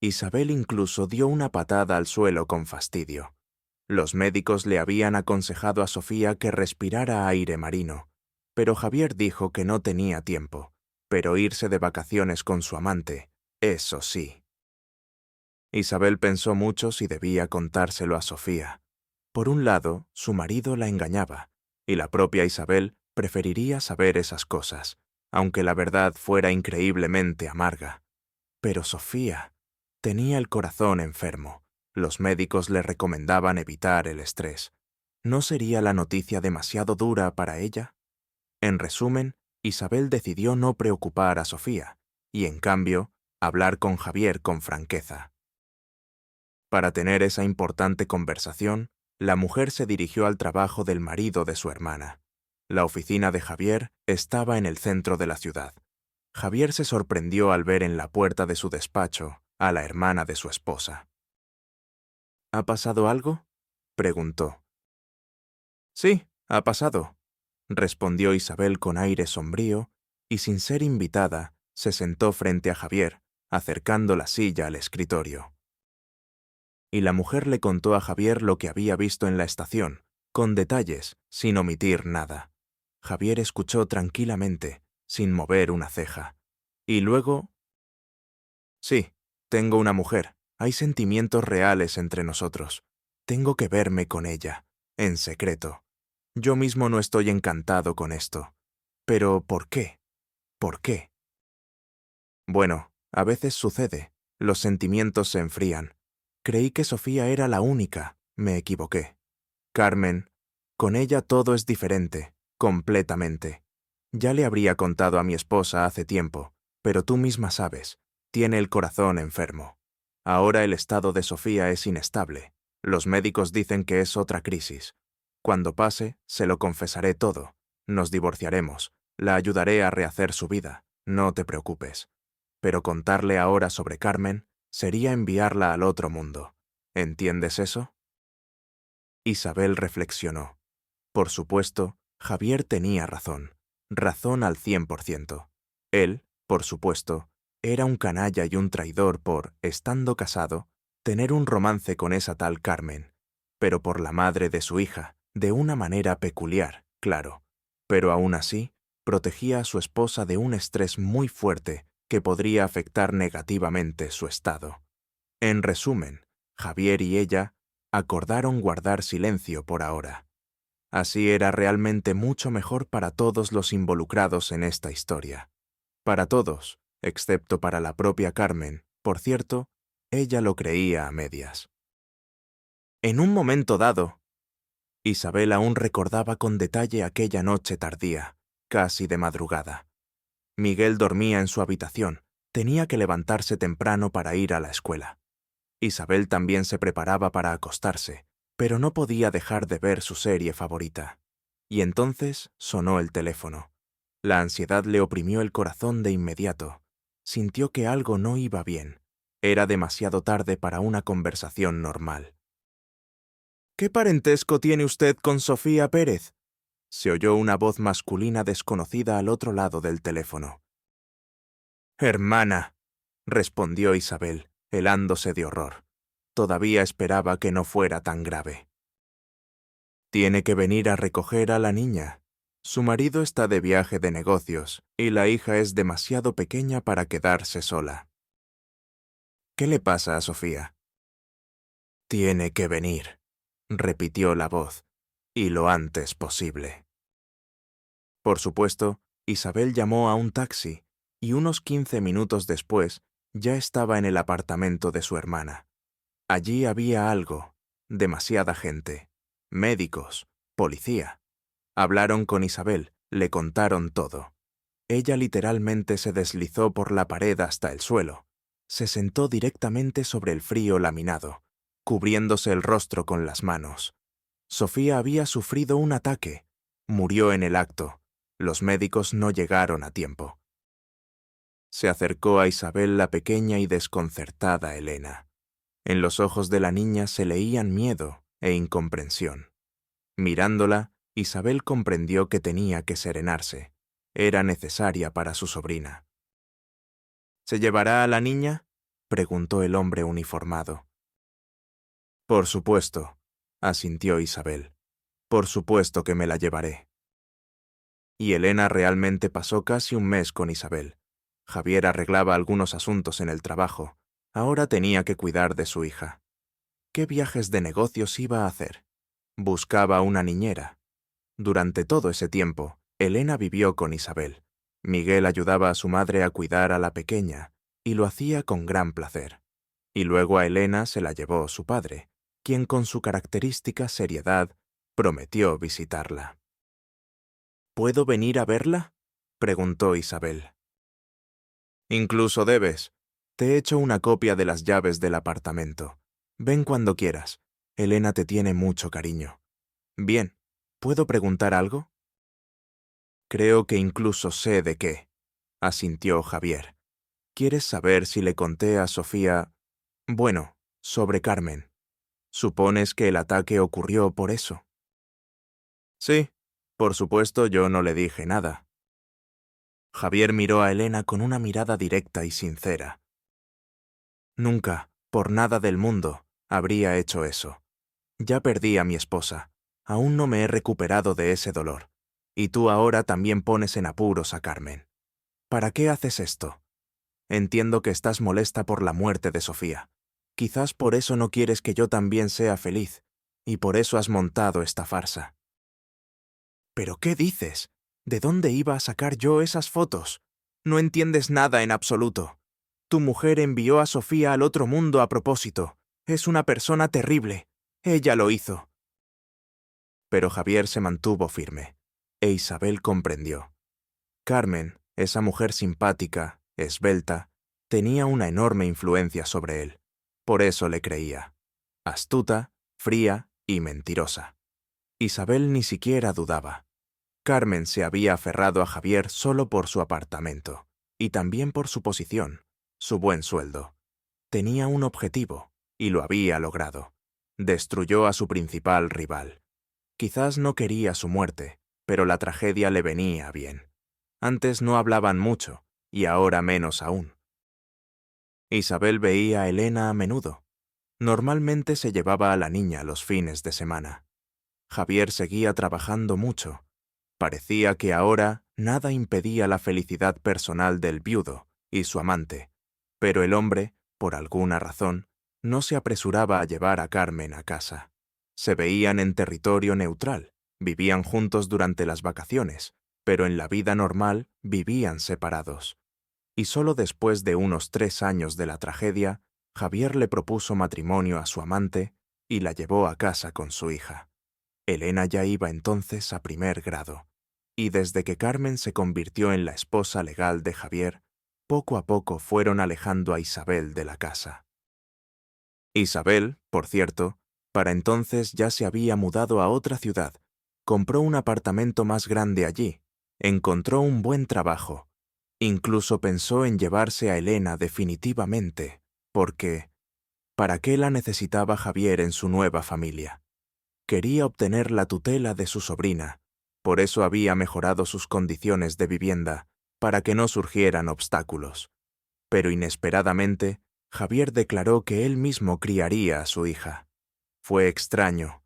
Isabel incluso dio una patada al suelo con fastidio. Los médicos le habían aconsejado a Sofía que respirara aire marino, pero Javier dijo que no tenía tiempo, pero irse de vacaciones con su amante, eso sí. Isabel pensó mucho si debía contárselo a Sofía. Por un lado, su marido la engañaba, y la propia Isabel preferiría saber esas cosas, aunque la verdad fuera increíblemente amarga. Pero Sofía tenía el corazón enfermo. Los médicos le recomendaban evitar el estrés. ¿No sería la noticia demasiado dura para ella? En resumen, Isabel decidió no preocupar a Sofía, y en cambio, hablar con Javier con franqueza. Para tener esa importante conversación, la mujer se dirigió al trabajo del marido de su hermana. La oficina de Javier estaba en el centro de la ciudad. Javier se sorprendió al ver en la puerta de su despacho a la hermana de su esposa. ¿Ha pasado algo?, preguntó. Sí, ha pasado, respondió Isabel con aire sombrío, y sin ser invitada, se sentó frente a Javier, acercando la silla al escritorio. Y la mujer le contó a Javier lo que había visto en la estación, con detalles, sin omitir nada. Javier escuchó tranquilamente, sin mover una ceja. Y luego... Sí, tengo una mujer. Hay sentimientos reales entre nosotros. Tengo que verme con ella, en secreto. Yo mismo no estoy encantado con esto. Pero, ¿por qué? ¿Por qué? Bueno, a veces sucede. Los sentimientos se enfrían. Creí que Sofía era la única. Me equivoqué. Carmen, con ella todo es diferente, completamente. Ya le habría contado a mi esposa hace tiempo, pero tú misma sabes, tiene el corazón enfermo. Ahora el estado de Sofía es inestable. Los médicos dicen que es otra crisis. Cuando pase, se lo confesaré todo. Nos divorciaremos. La ayudaré a rehacer su vida. No te preocupes. Pero contarle ahora sobre Carmen sería enviarla al otro mundo. ¿Entiendes eso? Isabel reflexionó. Por supuesto, Javier tenía razón. Razón al 100%. Él, por supuesto, era un canalla y un traidor por, estando casado, tener un romance con esa tal Carmen, pero por la madre de su hija, de una manera peculiar, claro. Pero aún así, protegía a su esposa de un estrés muy fuerte que podría afectar negativamente su estado. En resumen, Javier y ella acordaron guardar silencio por ahora. Así era realmente mucho mejor para todos los involucrados en esta historia. Para todos, excepto para la propia Carmen. Por cierto, ella lo creía a medias. En un momento dado, Isabel aún recordaba con detalle aquella noche tardía, casi de madrugada. Miguel dormía en su habitación, tenía que levantarse temprano para ir a la escuela. Isabel también se preparaba para acostarse, pero no podía dejar de ver su serie favorita. Y entonces sonó el teléfono. La ansiedad le oprimió el corazón de inmediato. Sintió que algo no iba bien. Era demasiado tarde para una conversación normal. ¿Qué parentesco tiene usted con Sofía Pérez?, se oyó una voz masculina desconocida al otro lado del teléfono. «Hermana», respondió Isabel, helándose de horror. Todavía esperaba que no fuera tan grave. «Tiene que venir a recoger a la niña. Su marido está de viaje de negocios y la hija es demasiado pequeña para quedarse sola». «¿Qué le pasa a Sofía?» «Tiene que venir», repitió la voz, «y lo antes posible». Por supuesto, Isabel llamó a un taxi y unos 15 minutos después ya estaba en el apartamento de su hermana. Allí había algo, demasiada gente, médicos, policía. Hablaron con Isabel, le contaron todo. ella literalmente se deslizó por la pared hasta el suelo. Se sentó directamente sobre el frío laminado, cubriéndose el rostro con las manos. Sofía había sufrido un ataque. Murió en el acto. Los médicos no llegaron a tiempo. Se acercó a Isabel la pequeña y desconcertada Elena. En los ojos de la niña se leían miedo e incomprensión. Mirándola, Isabel comprendió que tenía que serenarse. Era necesaria para su sobrina. ¿Se llevará a la niña?, preguntó el hombre uniformado. Por supuesto, asintió Isabel. Por supuesto que me la llevaré. Y Elena realmente pasó casi un mes con Isabel. Javier arreglaba algunos asuntos en el trabajo. Ahora tenía que cuidar de su hija. ¿Qué viajes de negocios iba a hacer? Buscaba una niñera. Durante todo ese tiempo, Elena vivió con Isabel. Miguel ayudaba a su madre a cuidar a la pequeña, y lo hacía con gran placer. Y luego a Elena se la llevó su padre, quien con su característica seriedad prometió visitarla. ¿Puedo venir a verla?, preguntó Isabel. Incluso debes. Te he hecho una copia de las llaves del apartamento. Ven cuando quieras. Elena te tiene mucho cariño. Bien, ¿puedo preguntar algo? Creo que incluso sé de qué, asintió Javier. ¿Quieres saber si le conté a Sofía? Bueno, sobre Carmen. ¿Supones que el ataque ocurrió por eso? Sí, por supuesto yo no le dije nada. Javier miró a Elena con una mirada directa y sincera. Nunca, por nada del mundo, habría hecho eso. Ya perdí a mi esposa. Aún no me he recuperado de ese dolor. Y tú ahora también pones en apuros a Carmen. ¿Para qué haces esto? Entiendo que estás molesta por la muerte de Sofía. Quizás por eso no quieres que yo también sea feliz, y por eso has montado esta farsa. ¿Pero qué dices? ¿De dónde iba a sacar yo esas fotos? No entiendes nada en absoluto. Tu mujer envió a Sofía al otro mundo a propósito. Es una persona terrible. Ella lo hizo. Pero Javier se mantuvo firme, e Isabel comprendió. Carmen, esa mujer simpática, esbelta, tenía una enorme influencia sobre él. Por eso le creía. Astuta, fría y mentirosa. Isabel ni siquiera dudaba. Carmen se había aferrado a Javier solo por su apartamento, y también por su posición, su buen sueldo. Tenía un objetivo, y lo había logrado. Destruyó a su principal rival. Quizás no quería su muerte, pero la tragedia le venía bien. Antes no hablaban mucho, y ahora menos aún. Isabel veía a Elena a menudo. Normalmente se llevaba a la niña los fines de semana. Javier seguía trabajando mucho. Parecía que ahora nada impedía la felicidad personal del viudo y su amante, pero el hombre, por alguna razón, no se apresuraba a llevar a Carmen a casa. Se veían en territorio neutral, vivían juntos durante las vacaciones, pero en la vida normal vivían separados. Y solo después de unos 3 años de la tragedia, Javier le propuso matrimonio a su amante y la llevó a casa con su hija. Elena ya iba entonces a primer grado, y desde que Carmen se convirtió en la esposa legal de Javier, poco a poco fueron alejando a Isabel de la casa. Isabel, por cierto, para entonces ya se había mudado a otra ciudad, compró un apartamento más grande allí, encontró un buen trabajo. Incluso pensó en llevarse a Elena definitivamente, porque ¿para qué la necesitaba Javier en su nueva familia? Quería obtener la tutela de su sobrina, por eso había mejorado sus condiciones de vivienda, para que no surgieran obstáculos. Pero inesperadamente, Javier declaró que él mismo criaría a su hija. Fue extraño.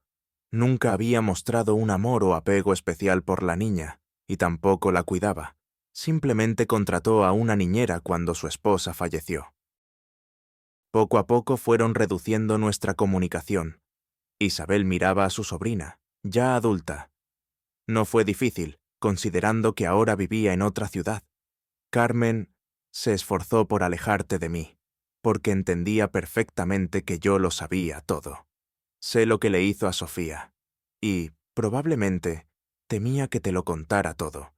Nunca había mostrado un amor o apego especial por la niña, y tampoco la cuidaba. Simplemente contrató a una niñera cuando su esposa falleció. Poco a poco fueron reduciendo nuestra comunicación. Isabel miraba a su sobrina, ya adulta. No fue difícil, considerando que ahora vivía en otra ciudad. Carmen se esforzó por alejarte de mí, porque entendía perfectamente que yo lo sabía todo. Sé lo que le hizo a Sofía, y, probablemente, temía que te lo contara todo,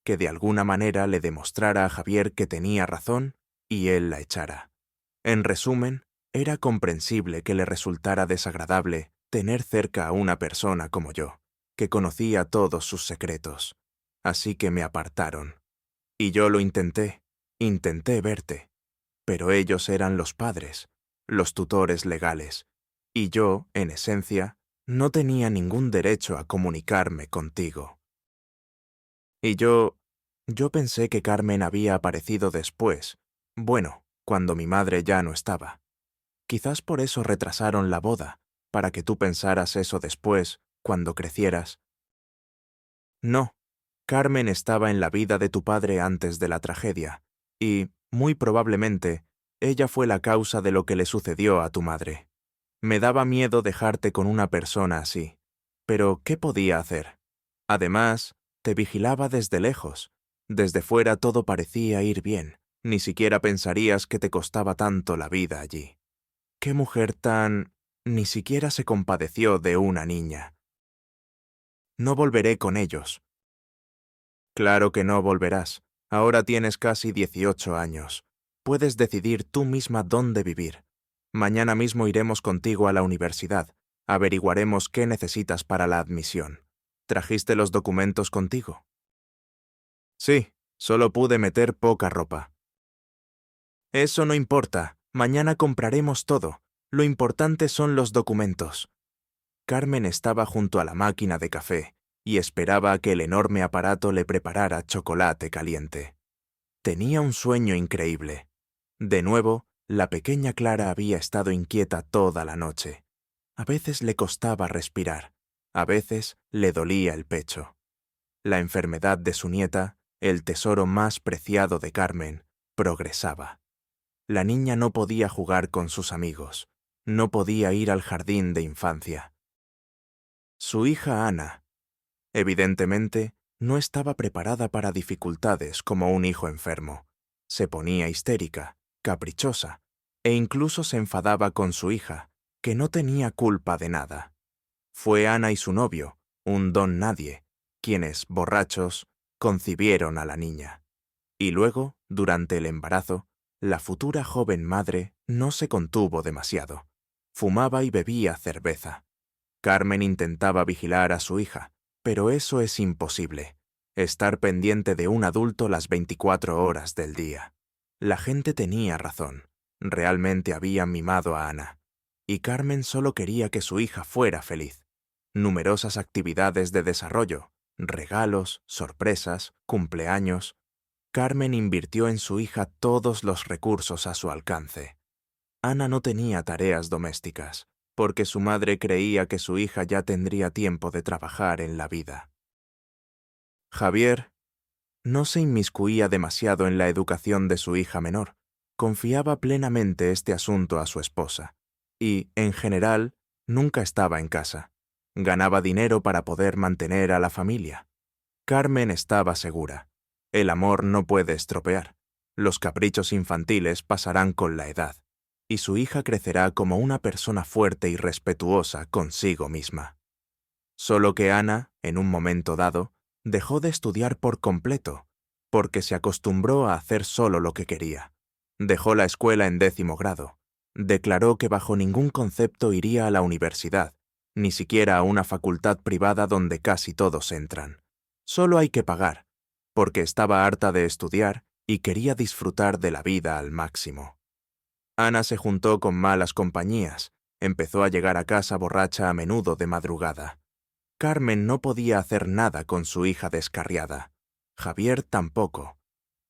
que de alguna manera le demostrara a Javier que tenía razón y él la echara. En resumen, era comprensible que le resultara desagradable tener cerca a una persona como yo, que conocía todos sus secretos. Así que me apartaron. Y yo lo intenté verte, pero ellos eran los padres, los tutores legales, y yo, en esencia, no tenía ningún derecho a comunicarme contigo. Y yo pensé que Carmen había aparecido después, bueno, cuando mi madre ya no estaba. Quizás por eso retrasaron la boda, para que tú pensaras eso después, cuando crecieras. No, Carmen estaba en la vida de tu padre antes de la tragedia, y, muy probablemente, ella fue la causa de lo que le sucedió a tu madre. Me daba miedo dejarte con una persona así, pero ¿qué podía hacer? Además, te vigilaba desde lejos. Desde fuera todo parecía ir bien, ni siquiera pensarías que te costaba tanto la vida allí. ¡Qué mujer tan... Ni siquiera se compadeció de una niña! No volveré con ellos. Claro que no volverás. Ahora tienes casi 18 años. Puedes decidir tú misma dónde vivir. Mañana mismo iremos contigo a la universidad. Averiguaremos qué necesitas para la admisión. ¿Trajiste los documentos contigo? Sí, solo pude meter poca ropa. Eso no importa. Mañana compraremos todo. Lo importante son los documentos. Carmen estaba junto a la máquina de café y esperaba a que el enorme aparato le preparara chocolate caliente. Tenía un sueño increíble. De nuevo, la pequeña Clara había estado inquieta toda la noche. A veces le costaba respirar, a veces le dolía el pecho. La enfermedad de su nieta, el tesoro más preciado de Carmen, progresaba. La niña no podía jugar con sus amigos, no podía ir al jardín de infancia. Su hija Ana, evidentemente, no estaba preparada para dificultades como un hijo enfermo. Se ponía histérica, caprichosa, e incluso se enfadaba con su hija, que no tenía culpa de nada. Fue Ana y su novio, un don nadie, quienes, borrachos, concibieron a la niña. Y luego, durante el embarazo, la futura joven madre no se contuvo demasiado. Fumaba y bebía cerveza. Carmen intentaba vigilar a su hija, pero eso es imposible. Estar pendiente de un adulto las 24 horas del día. La gente tenía razón. Realmente habían mimado a Ana. Y Carmen solo quería que su hija fuera feliz. Numerosas actividades de desarrollo, regalos, sorpresas, cumpleaños. Carmen invirtió en su hija todos los recursos a su alcance. Ana no tenía tareas domésticas, porque su madre creía que su hija ya tendría tiempo de trabajar en la vida. Javier no se inmiscuía demasiado en la educación de su hija menor. Confiaba plenamente este asunto a su esposa. Y, en general, nunca estaba en casa. Ganaba dinero para poder mantener a la familia. Carmen estaba segura. El amor no puede estropear. Los caprichos infantiles pasarán con la edad, y su hija crecerá como una persona fuerte y respetuosa consigo misma. Solo que Ana, en un momento dado, dejó de estudiar por completo, porque se acostumbró a hacer solo lo que quería. Dejó la escuela en 10º grado. Declaró que bajo ningún concepto iría a la universidad, ni siquiera a una facultad privada donde casi todos entran. Solo hay que pagar, porque estaba harta de estudiar y quería disfrutar de la vida al máximo. Ana se juntó con malas compañías, empezó a llegar a casa borracha a menudo de madrugada. Carmen no podía hacer nada con su hija descarriada. Javier tampoco.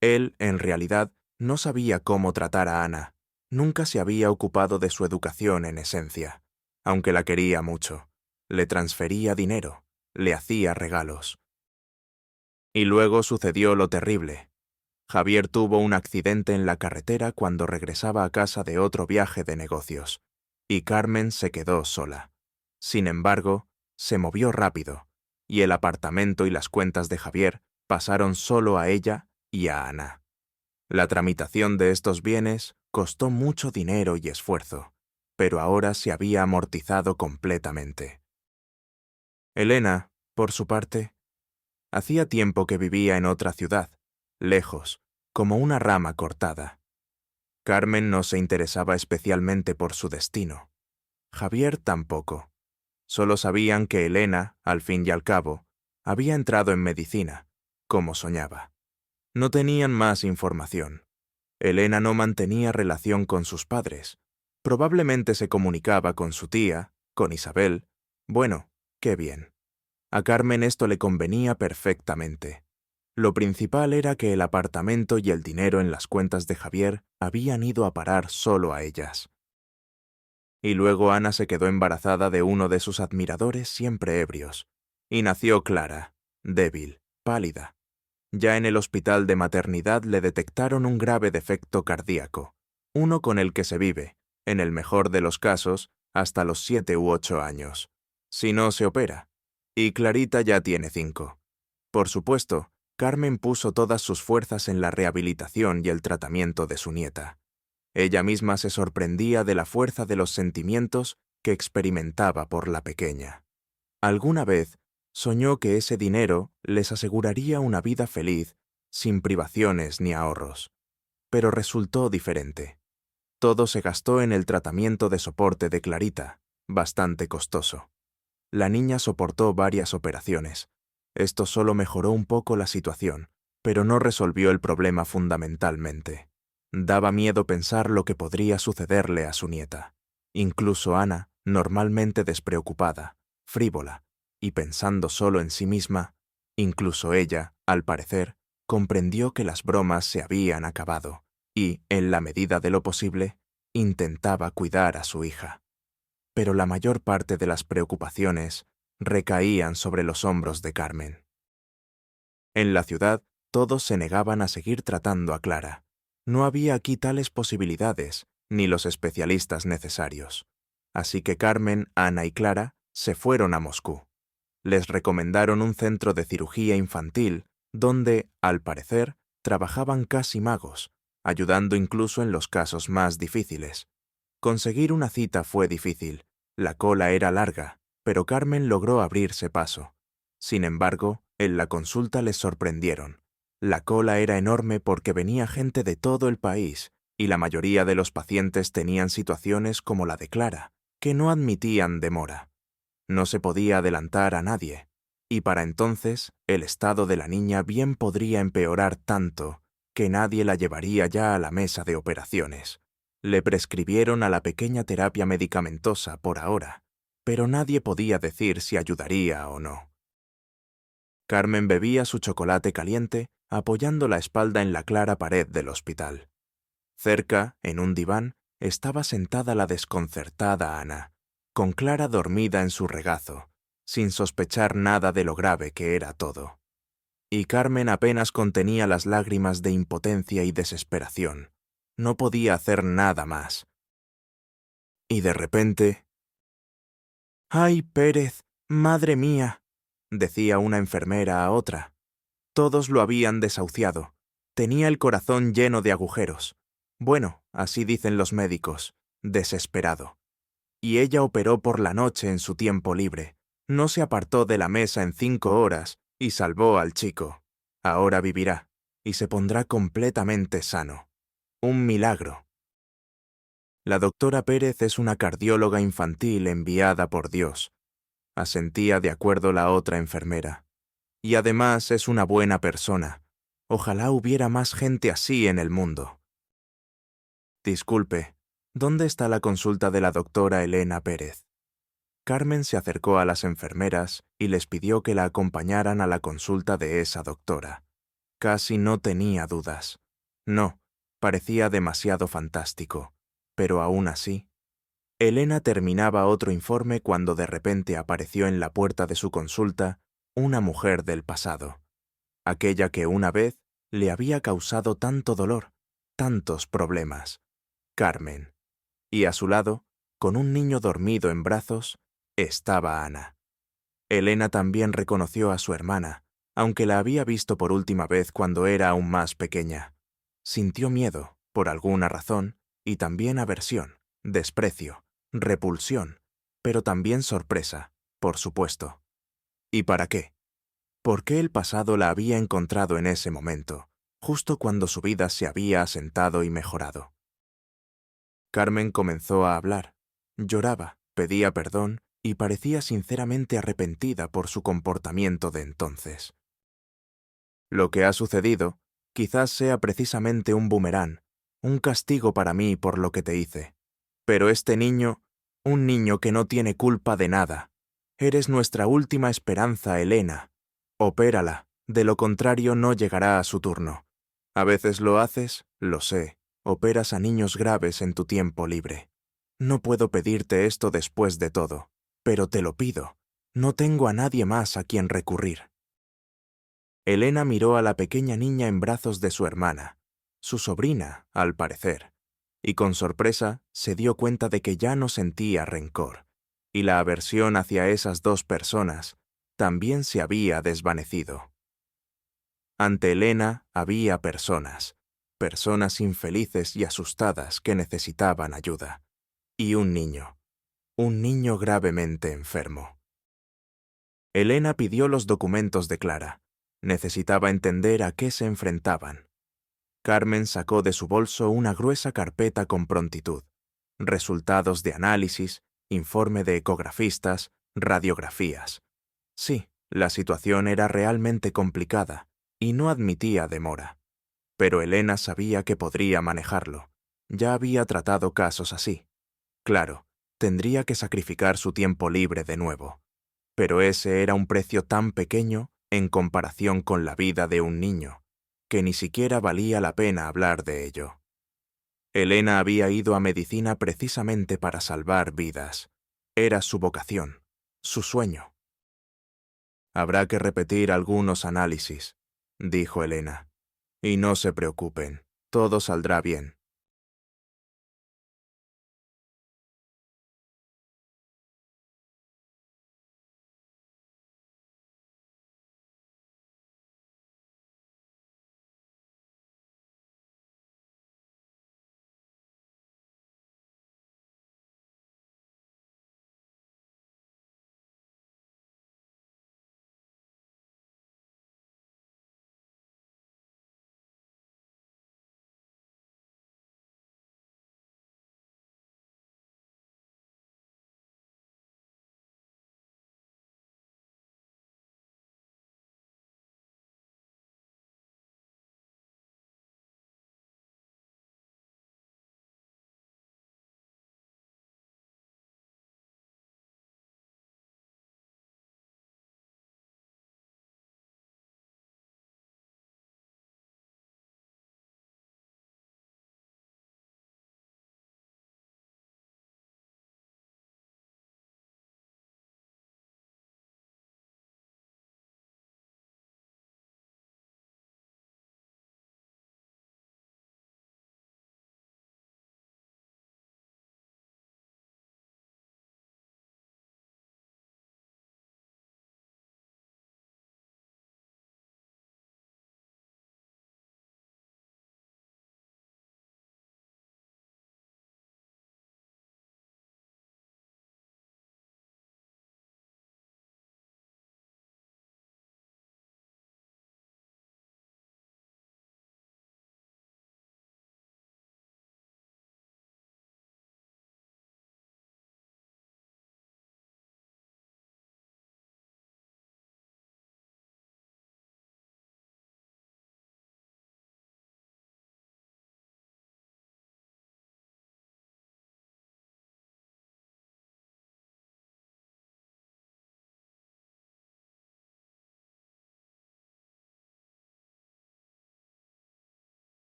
Él, en realidad, no sabía cómo tratar a Ana. Nunca se había ocupado de su educación en esencia, aunque la quería mucho. Le transfería dinero, le hacía regalos. Y luego sucedió lo terrible. Javier tuvo un accidente en la carretera cuando regresaba a casa de otro viaje de negocios, y Carmen se quedó sola. Sin embargo, se movió rápido, y el apartamento y las cuentas de Javier pasaron solo a ella y a Ana. La tramitación de estos bienes costó mucho dinero y esfuerzo, pero ahora se había amortizado completamente. Elena, por su parte, Hacía tiempo que vivía en otra ciudad, lejos, como una rama cortada. Carmen no se interesaba especialmente por su destino. Javier tampoco. Solo sabían que Elena, al fin y al cabo, había entrado en medicina, como soñaba. No tenían más información. Elena no mantenía relación con sus padres. Probablemente se comunicaba con su tía, con Isabel. Bueno, qué bien. A Carmen esto le convenía perfectamente. Lo principal era que el apartamento y el dinero en las cuentas de Javier habían ido a parar solo a ellas. Y luego Ana se quedó embarazada de uno de sus admiradores siempre ebrios. Y nació Clara, débil, pálida. Ya en el hospital de maternidad le detectaron un grave defecto cardíaco, uno con el que se vive, en el mejor de los casos, hasta los 7 u 8 años. Si no se opera. Y Clarita ya tiene 5. Por supuesto, Carmen puso todas sus fuerzas en la rehabilitación y el tratamiento de su nieta. Ella misma se sorprendía de la fuerza de los sentimientos que experimentaba por la pequeña. Alguna vez soñó que ese dinero les aseguraría una vida feliz, sin privaciones ni ahorros. Pero resultó diferente. Todo se gastó en el tratamiento de soporte de Clarita, bastante costoso. La niña soportó varias operaciones. Esto solo mejoró un poco la situación, pero no resolvió el problema fundamentalmente. Daba miedo pensar lo que podría sucederle a su nieta. Incluso Ana, normalmente despreocupada, frívola, y pensando solo en sí misma, incluso ella, al parecer, comprendió que las bromas se habían acabado y, en la medida de lo posible, intentaba cuidar a su hija. Pero la mayor parte de las preocupaciones recaían sobre los hombros de Carmen. En la ciudad, todos se negaban a seguir tratando a Clara. No había aquí tales posibilidades, ni los especialistas necesarios. Así que Carmen, Ana y Clara se fueron a Moscú. Les recomendaron un centro de cirugía infantil donde, al parecer, trabajaban casi magos, ayudando incluso en los casos más difíciles. Conseguir una cita fue difícil, la cola era larga, pero Carmen logró abrirse paso. Sin embargo, en la consulta les sorprendieron. La cola era enorme porque venía gente de todo el país, y la mayoría de los pacientes tenían situaciones como la de Clara, que no admitían demora. No se podía adelantar a nadie, y para entonces el estado de la niña bien podría empeorar tanto que nadie la llevaría ya a la mesa de operaciones. Le prescribieron a la pequeña terapia medicamentosa por ahora, pero nadie podía decir si ayudaría o no. Carmen bebía su chocolate caliente apoyando la espalda en la clara pared del hospital. Cerca, en un diván, estaba sentada la desconcertada Ana, con Clara dormida en su regazo, sin sospechar nada de lo grave que era todo. Y Carmen apenas contenía las lágrimas de impotencia y desesperación. No podía hacer nada más. Y de repente... «¡Ay, Pérez! ¡Madre mía!», decía una enfermera a otra. Todos lo habían desahuciado. Tenía el corazón lleno de agujeros. Bueno, así dicen los médicos. Desesperado. Y ella operó por la noche en su tiempo libre. No se apartó de la mesa en 5 horas y salvó al chico. Ahora vivirá y se pondrá completamente sano. Un milagro. La doctora Pérez es una cardióloga infantil enviada por Dios. Asentía de acuerdo la otra enfermera. Y además es una buena persona. Ojalá hubiera más gente así en el mundo. Disculpe, ¿dónde está la consulta de la doctora Elena Pérez? Carmen se acercó a las enfermeras y les pidió que la acompañaran a la consulta de esa doctora. Casi no tenía dudas. No, parecía demasiado fantástico. Pero aún así... Elena terminaba otro informe cuando de repente apareció en la puerta de su consulta una mujer del pasado. Aquella que una vez le había causado tanto dolor, tantos problemas. Carmen. Y a su lado, con un niño dormido en brazos, estaba Ana. Elena también reconoció a su hermana, aunque la había visto por última vez cuando era aún más pequeña. Sintió miedo, por alguna razón, y también aversión, desprecio, repulsión, pero también sorpresa, por supuesto. ¿Y para qué? ¿Por qué el pasado la había encontrado en ese momento, justo cuando su vida se había asentado y mejorado? Carmen comenzó a hablar. Lloraba, pedía perdón y parecía sinceramente arrepentida por su comportamiento de entonces. Lo que ha sucedido quizás sea precisamente un boomerang, un castigo para mí por lo que te hice. Pero este niño, un niño que no tiene culpa de nada. Eres nuestra última esperanza, Elena. Opérala, de lo contrario no llegará a su turno. A veces lo haces, lo sé, operas a niños graves en tu tiempo libre. No puedo pedirte esto después de todo, pero te lo pido. No tengo a nadie más a quien recurrir. Elena miró a la pequeña niña en brazos de su hermana, su sobrina, al parecer, y con sorpresa se dio cuenta de que ya no sentía rencor, y la aversión hacia esas dos personas también se había desvanecido. Ante Elena había personas infelices y asustadas que necesitaban ayuda, y un niño gravemente enfermo. Elena pidió los documentos de Clara. Necesitaba entender a qué se enfrentaban. Carmen sacó de su bolso una gruesa carpeta con prontitud. Resultados de análisis, informe de ecografistas, radiografías. Sí, la situación era realmente complicada y no admitía demora. Pero Elena sabía que podría manejarlo. Ya había tratado casos así. Claro, tendría que sacrificar su tiempo libre de nuevo. Pero ese era un precio tan pequeño en comparación con la vida de un niño, que ni siquiera valía la pena hablar de ello. Elena había ido a medicina precisamente para salvar vidas. Era su vocación, su sueño. Habrá que repetir algunos análisis, dijo Elena. Y no se preocupen, todo saldrá bien.